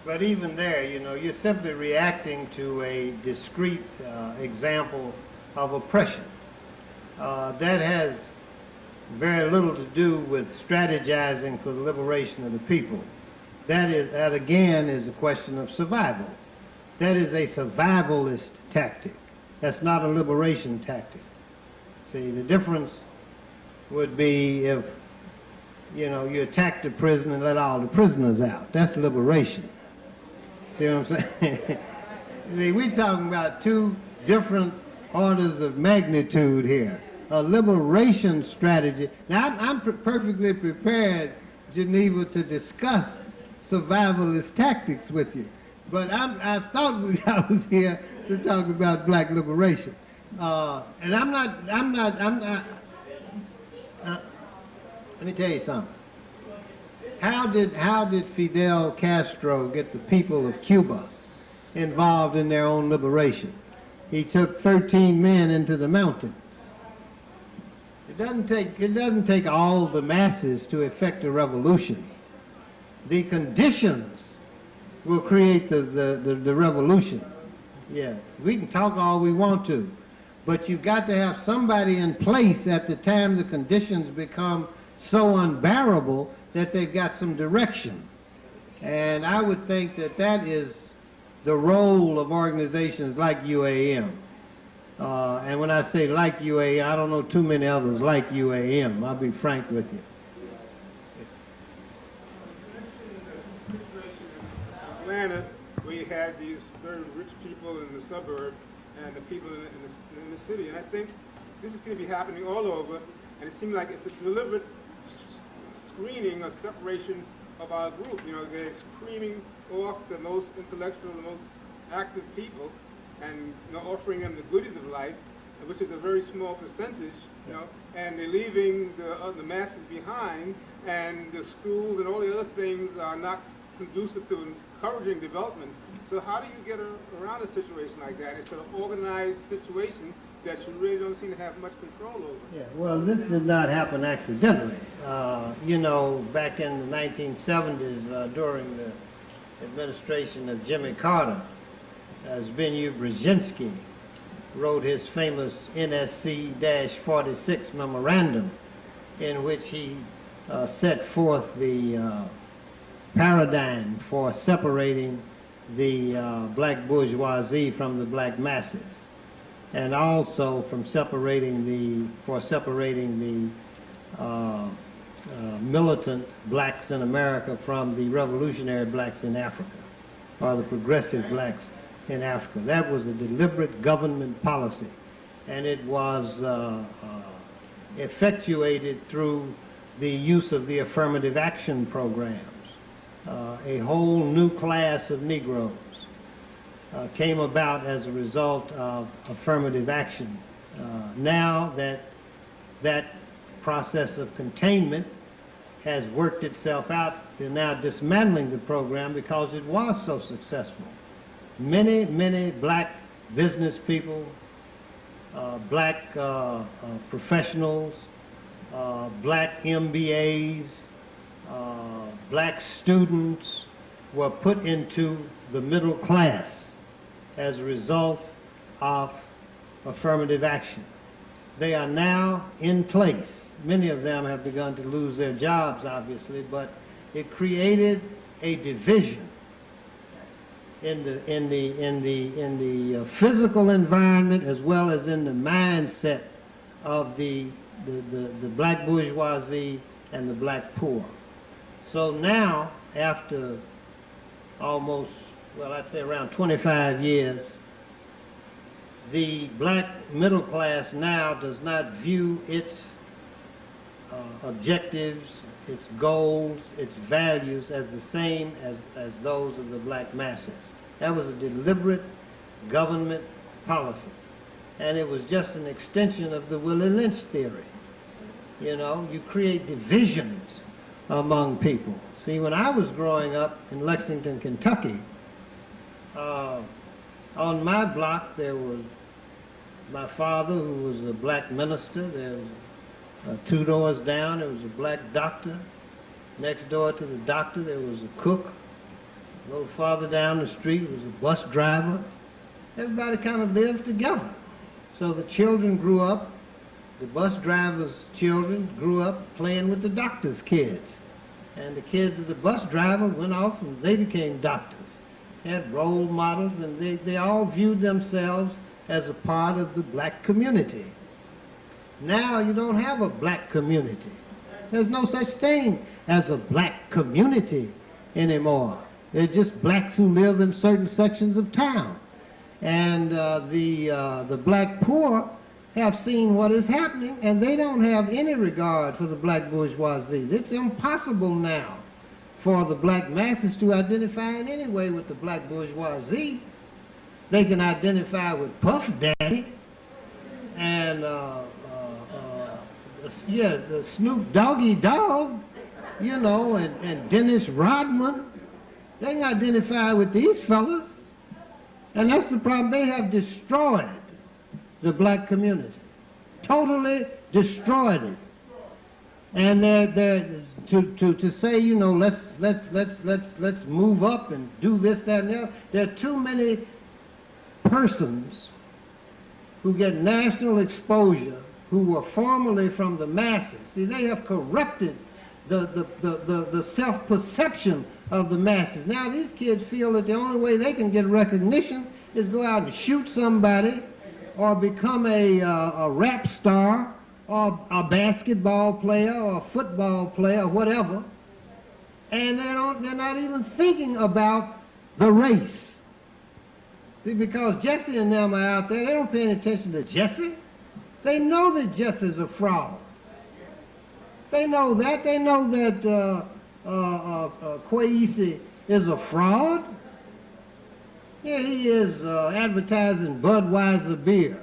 But even there, you know, you're simply reacting to a discrete example of oppression. That has very little to do with strategizing for the liberation of the people. That again is a question of survival. That is a survivalist tactic. That's not a liberation tactic. See, the difference would be if, you know, you attack the prison and let all the prisoners out. That's liberation. See what I'm saying? See, we're talking about two different orders of magnitude here. A liberation strategy. Now, I'm perfectly prepared, Geneva, to discuss survivalist tactics with you. But I thought I was here to talk about black liberation. And I'm not, let me tell you something. How did Fidel Castro get the people of Cuba involved in their own liberation? He took 13 men into the mountains. It doesn't take all the masses to effect a revolution. The conditions will create the revolution. Yeah, we can talk all we want to, but you've got to have somebody in place at the time the conditions become so unbearable that they've got some direction. And I would think that that is the role of organizations like UAM. And when I say like UAM, I don't know too many others like UAM. I'll be frank with you. Atlanta, where you had these very rich people in the suburb and the people in the city. And I think this is going to be happening all over, and it seems like it's a deliberate screening or separation of our group. You know, they're screaming off the most intellectual, the most active people, and, you know, offering them the goodies of life, which is a very small percentage, you know, and they're leaving the masses behind, and the schools and all the other things are not conducive to encouraging development. So how do you get around a situation like that? It's an organized situation that you really don't seem to have much control over. Yeah, well, this did not happen accidentally. You know, back in the 1970s, during the administration of Jimmy Carter, Zbigniew Brzezinski wrote his famous NSC-46 memorandum, in which he set forth the paradigm for separating the black bourgeoisie from the black masses, and also from separating the militant blacks in America from the revolutionary blacks in Africa, or the progressive blacks in Africa. That was a deliberate government policy, and it was effectuated through the use of the affirmative action programs. A whole new class of Negroes came about as a result of affirmative action. Now that process of containment has worked itself out, they're now dismantling the program because it was so successful. Many black business people, black professionals, black MBAs, black students were put into the middle class as a result of affirmative action. They are now in place. Many of them have begun to lose their jobs, obviously, but it created a division in the physical environment as well as in the mindset of the black bourgeoisie and the black poor. So now, after almost, well, I'd say around 25 years, the black middle class now does not view its objectives, its goals, its values as the same as those of the black masses. That was a deliberate government policy. And it was just an extension of the Willie Lynch theory. You know, you create divisions among people. See, when I was growing up in Lexington, Kentucky, on my block there was my father, who was a black minister. There was 2 doors down, there was a black doctor. Next door to the doctor, there was a cook. A little farther down the street was a bus driver. Everybody kind of lived together. So the children grew up, the bus driver's children grew up playing with the doctor's kids. And the kids of the bus driver went off and they became doctors. They had role models, and they all viewed themselves as a part of the black community. Now you don't have a black community. There's no such thing as a black community anymore. They're just blacks who live in certain sections of town. And the black poor have seen what is happening, and they don't have any regard for the black bourgeoisie. It's impossible now for the black masses to identify in any way with the black bourgeoisie. They can identify with Puff Daddy and the Snoop Doggy Dogg, you know, and Dennis Rodman. They can identify with these fellas. And that's the problem. They have destroyed the black community. Totally destroyed it. And they're to say, you know, let's move up and do this, that, and the other. There are too many persons who get national exposure who were formerly from the masses. See, they have corrupted the self-perception of the masses. Now these kids feel that the only way they can get recognition is go out and shoot somebody or become a rap star or a basketball player or a football player or whatever. And they're not even thinking about the race. See, because Jesse and them are out there, they don't pay any attention to Jesse. They know that Jesse's a fraud. They know that. They know that Kwesi is a fraud. Here he is advertising Budweiser beer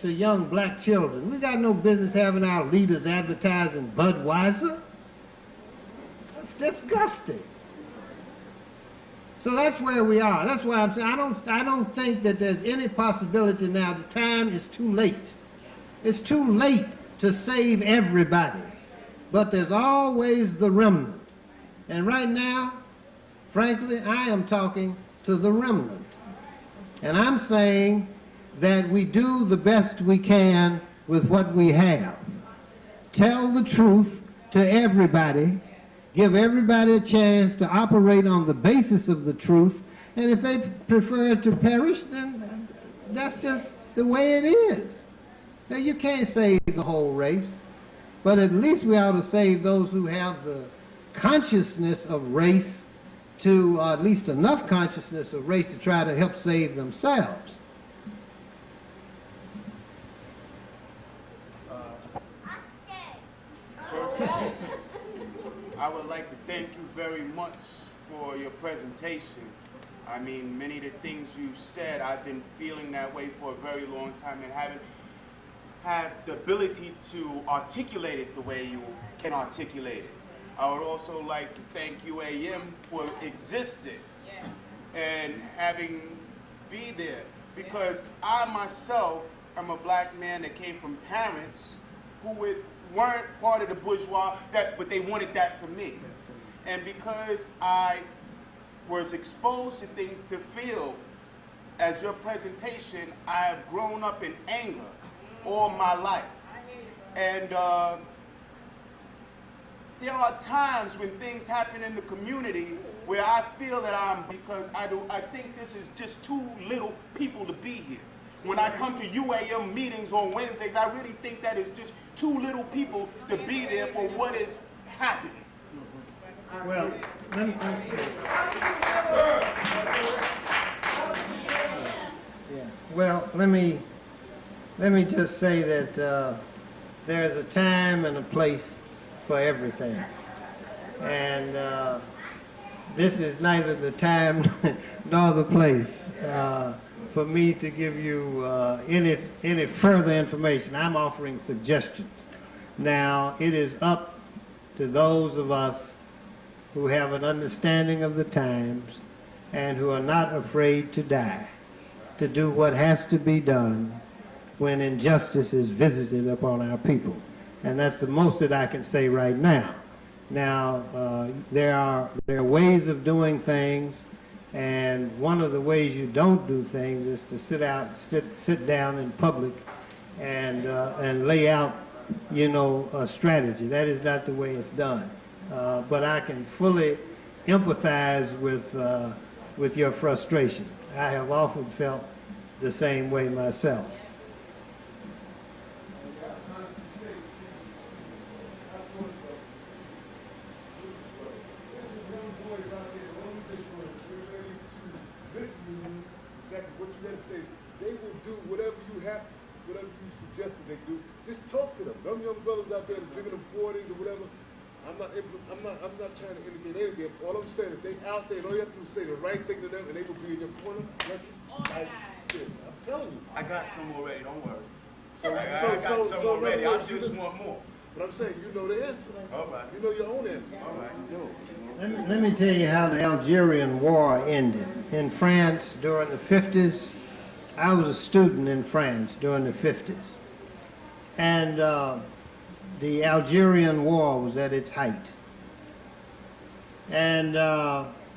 to young black children. We got no business having our leaders advertising Budweiser. That's disgusting. So that's where we are. That's why I'm saying I don't think that there's any possibility now. The time is too late. It's too late to save everybody. But there's always the remnant. And right now, frankly, I am talking to the remnant. And I'm saying that we do the best we can with what we have. Tell the truth to everybody. Give everybody a chance to operate on the basis of the truth. And if they prefer to perish, then that's just the way it is. Now, you can't save the whole race. But at least we ought to save those who have the consciousness of race, to at least enough consciousness of race to try to help save themselves. First, I would like to thank you very much for your presentation. I mean, many of the things you said, I've been feeling that way for a very long time and haven't had the ability to articulate it the way you can articulate it. I would also like to thank UAM for existing and having be there, because I myself am a black man that came from parents who weren't part of the bourgeois, but they wanted that for me. And because I was exposed to things to feel, as your presentation, I have grown up in anger all my life. And there are times when things happen in the community where I feel that because I think this is just too little people to be here. When I come to UAM meetings on Wednesdays, I really think that it's just too little people to be there for what is happening. Well, let me just say that there's a time and a place for everything, and this is neither the time nor the place for me to give you any further information. I'm offering suggestions. Now, it is up to those of us who have an understanding of the times and who are not afraid to die, to do what has to be done when injustice is visited upon our people. And that's the most that I can say right now. Now, there are ways of doing things And one of the ways you don't do things is to sit down in public and lay out, you know, a strategy. That is not the way it's done. But I can fully empathize with your frustration. I have often felt the same way myself. What you gotta say, they will do whatever you have, whatever you suggested they do. Just talk to them. Them young brothers out there drinking them 40s or whatever. I'm not trying to indicate anything. All I'm saying is they out there, and all you have to do is say the right thing to them, and they will be in your corner. Listen, like this. I'm telling you. I got some already, don't worry. So, I got some already. I just want more. But I'm saying you know the answer. All right. You know your own answer. All right. Let me tell you how the Algerian War ended. In France during the 50s, I was a student in France during the 50s. And the Algerian War was at its height. And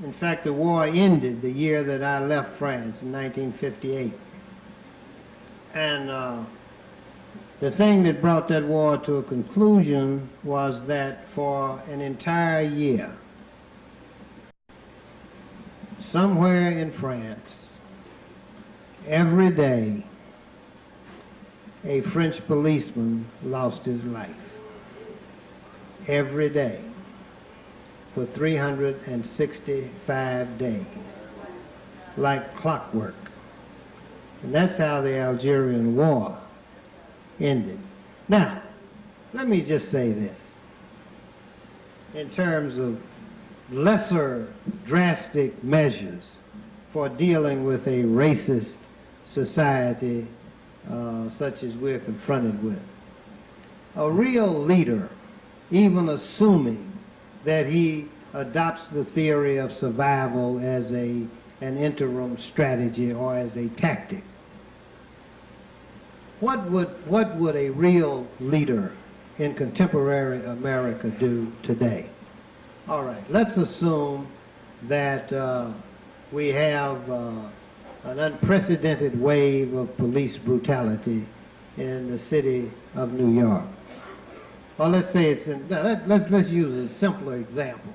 in fact, the war ended the year that I left France in 1958. And the thing that brought that war to a conclusion was that for an entire year, somewhere in France, every day, a French policeman lost his life. Every day, for 365 days, like clockwork. And that's how the Algerian War ended. Now, let me just say this. In terms of lesser drastic measures for dealing with a racist society such as we're confronted with. A real leader, even assuming that he adopts the theory of survival as an interim strategy or as a tactic, what would a real leader in contemporary America do today? All right, let's assume that we have an unprecedented wave of police brutality in the city of New York. Or let's say it's in, let's use a simpler example.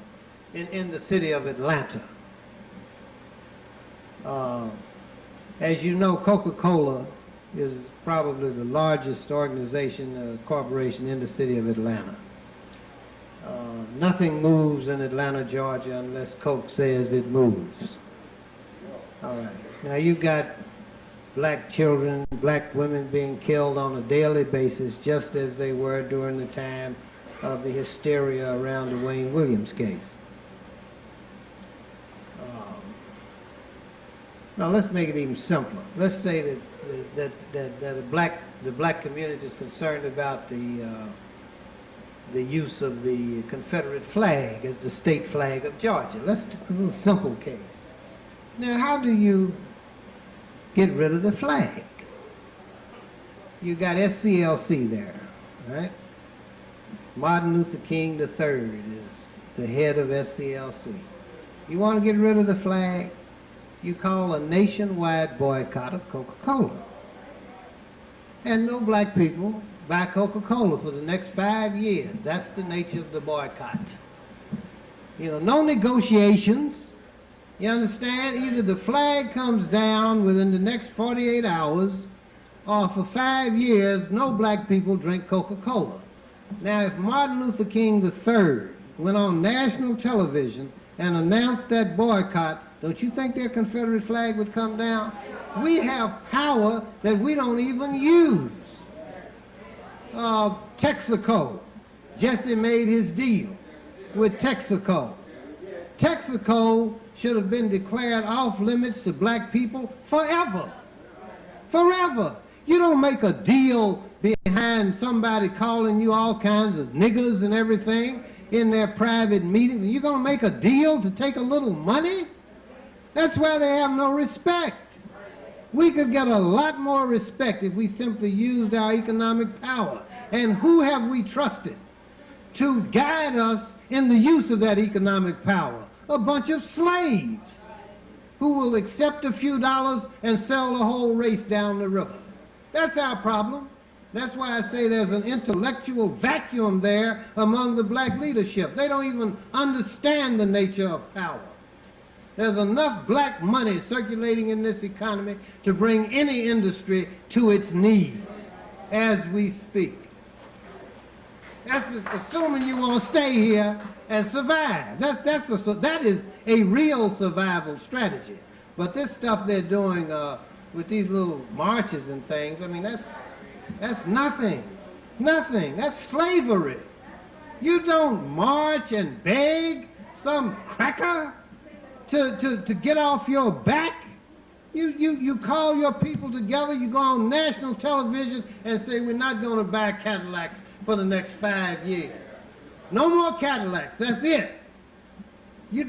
In the city of Atlanta. As you know, Coca-Cola is probably the largest organization, corporation in the city of Atlanta. Nothing moves in Atlanta, Georgia, unless Coke says it moves. All right. Now you've got black children, black women being killed on a daily basis, just as they were during the time of the hysteria around the Wayne Williams case. Now let's make it even simpler. Let's say that the black community is concerned about the use of the Confederate flag as the state flag of Georgia. Let's do a little simple case. Now, how do you get rid of the flag? You got SCLC there, right? Martin Luther King III is the head of SCLC. You want to get rid of the flag? You call a nationwide boycott of Coca-Cola. And no black people buy Coca-Cola for the next 5 years. That's the nature of the boycott. You know, no negotiations. You understand? Either the flag comes down within the next 48 hours, or for 5 years, no black people drink Coca-Cola. Now, if Martin Luther King III went on national television and announced that boycott, don't you think their Confederate flag would come down? We have power that we don't even use. Texaco. Jesse made his deal with Texaco. Texaco should have been declared off limits to black people forever. Forever. You don't make a deal behind somebody calling you all kinds of niggers and everything in their private meetings, and you're going to make a deal to take a little money? That's why they have no respect. We could get a lot more respect if we simply used our economic power. And who have we trusted to guide us in the use of that economic power? A bunch of slaves. who will accept a few dollars and sell the whole race down the river. That's our problem. That's why I say there's an intellectual vacuum there among the black leadership. They don't even understand the nature of power. There's enough black money circulating in this economy to bring any industry to its knees as we speak. That's assuming you want to stay here and survive. That is a real survival strategy. But this stuff they're doing with these little marches and things, I mean, that's nothing. Nothing. That's slavery. You don't march and beg some cracker to get off your back. You call your people together, you go on national television and say we're not going to buy Cadillacs for the next 5 years. No more Cadillacs, that's it.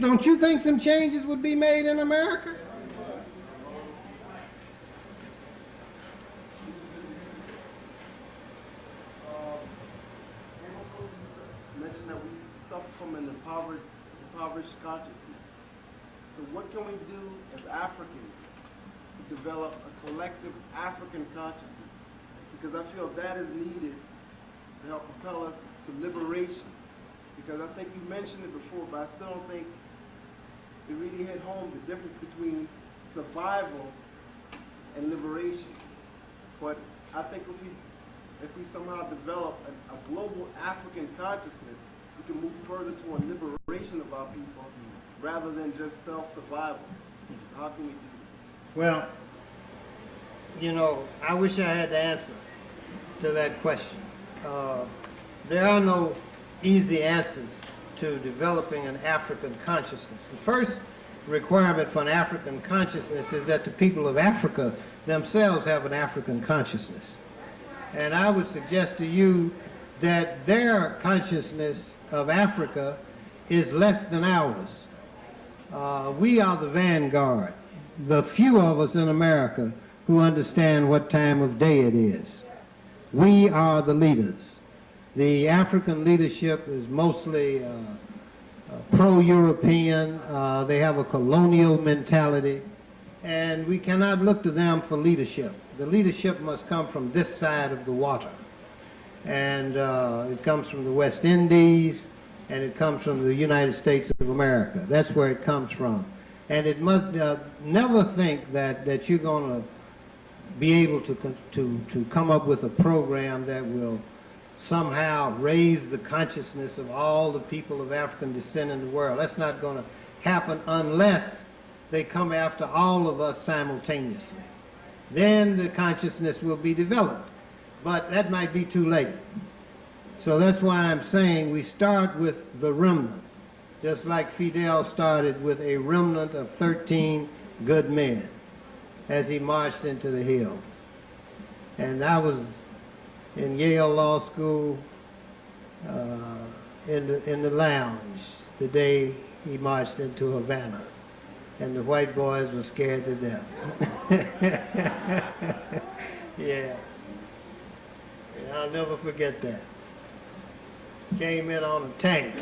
Don't you think some changes would be made in America? Mentioned that we suffer from an impoverished consciousness. So what can we do as Africans to develop a collective African consciousness? Because I feel that is needed to help propel us to liberation. Because I think you mentioned it before, but I still don't think it really hit home the difference between survival and liberation. But I think if we somehow develop a global African consciousness, we can move further toward liberation of our people rather than just self-survival. How can we do that? Well, you know, I wish I had the answer to that question. There are no easy answers to developing an African consciousness. The first requirement for an African consciousness is that the people of Africa themselves have an African consciousness. And I would suggest to you that their consciousness of Africa is less than ours. We are the vanguard, the few of us in America who understand what time of day it is. We are the leaders. The African leadership is mostly pro-European. They have a colonial mentality, and we cannot look to them for leadership. The leadership must come from this side of the water, and it comes from the West Indies, and it comes from the United States of America. That's where it comes from. And it must never think that you're going to be able to come up with a program that will somehow raise the consciousness of all the people of African descent in the world. That's not going to happen unless they come after all of us simultaneously. Then the consciousness will be developed. But that might be too late. So that's why I'm saying we start with the remnant, just like Fidel started with a remnant of 13 good men as he marched into the hills. And I was in Yale Law School in the lounge the day he marched into Havana, and the white boys were scared to death. Yeah, I'll never forget that. Came in on a tank.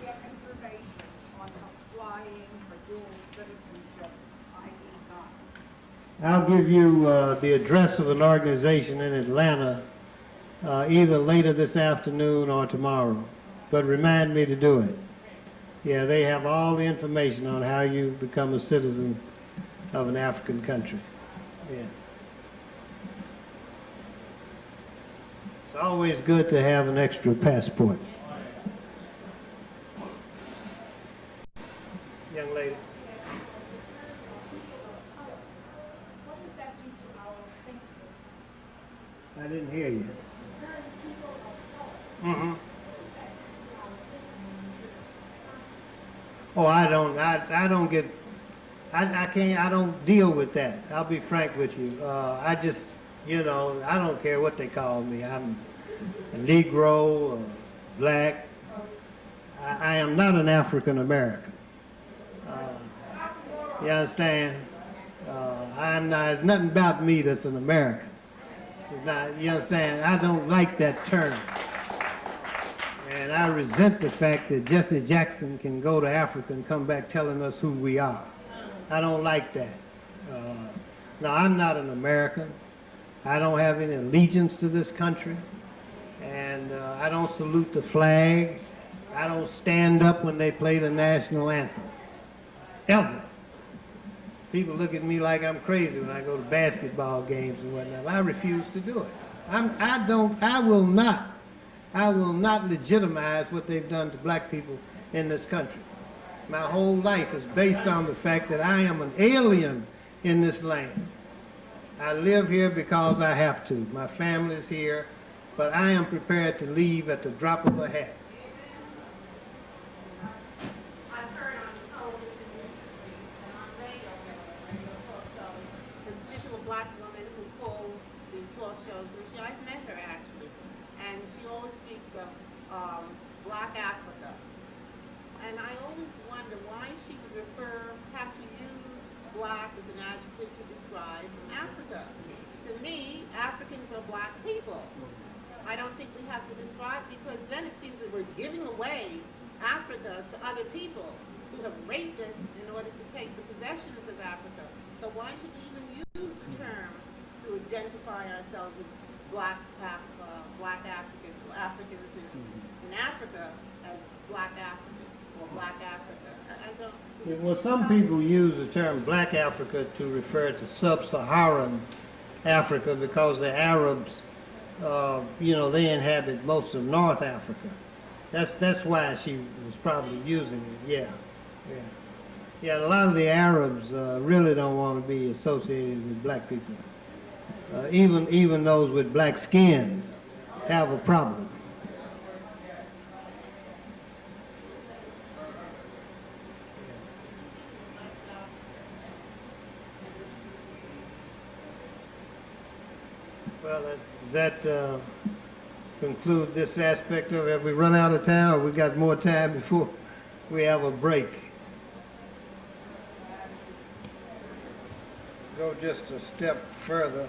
Get information on applying for dual citizenship, i.e. I'll give you the address of an organization in Atlanta either later this afternoon or tomorrow, but remind me to do it. Yeah, they have all the information on how you become a citizen of an African country. Yeah. It's always good to have an extra passport. Young lady. What does that do to our thinking? I didn't hear you. Mm-hmm. Oh, I don't deal with that. I'll be frank with you. I just, I don't care what they call me. I'm a Negro, black. I am not an African American. You understand? There's nothing about me that's an American. So now, you understand? I don't like that term. And I resent the fact that Jesse Jackson can go to Africa and come back telling us who we are. I don't like that. Now, I'm not an American. I don't have any allegiance to this country. And I don't salute the flag. I don't stand up when they play the national anthem. Ever. People look at me like I'm crazy when I go to basketball games and whatnot. I refuse to do it. I will not legitimize what they've done to black people in this country. My whole life is based on the fact that I am an alien in this land. I live here because I have to. My family's here, but I am prepared to leave at the drop of a hat. I've heard on television recently and on radio talk shows, this particular black woman who calls the talk shows, and I've met her actually, and she always speaks of Black Africa. And I always wonder why she would have to use black as an adjective to describe Africa. To me, Africans are black people. I don't think we have to describe, because then it seems that we're giving away Africa to other people who have raped it in order to take the possessions of Africa. So why should we even use the term to identify ourselves as black Africans, or Africans in Africa as black Africans or black Africa? I don't see. Well, some people use the term black Africa to refer to sub-Saharan Africa because the Arabs, they inhabit most of North Africa. That's why she was probably using it. Yeah. A lot of the Arabs really don't want to be associated with black people. Even those with black skins have a problem. Well, does that conclude this aspect of it? Have we run out of time, or we got more time before we have a break? Go just a step further.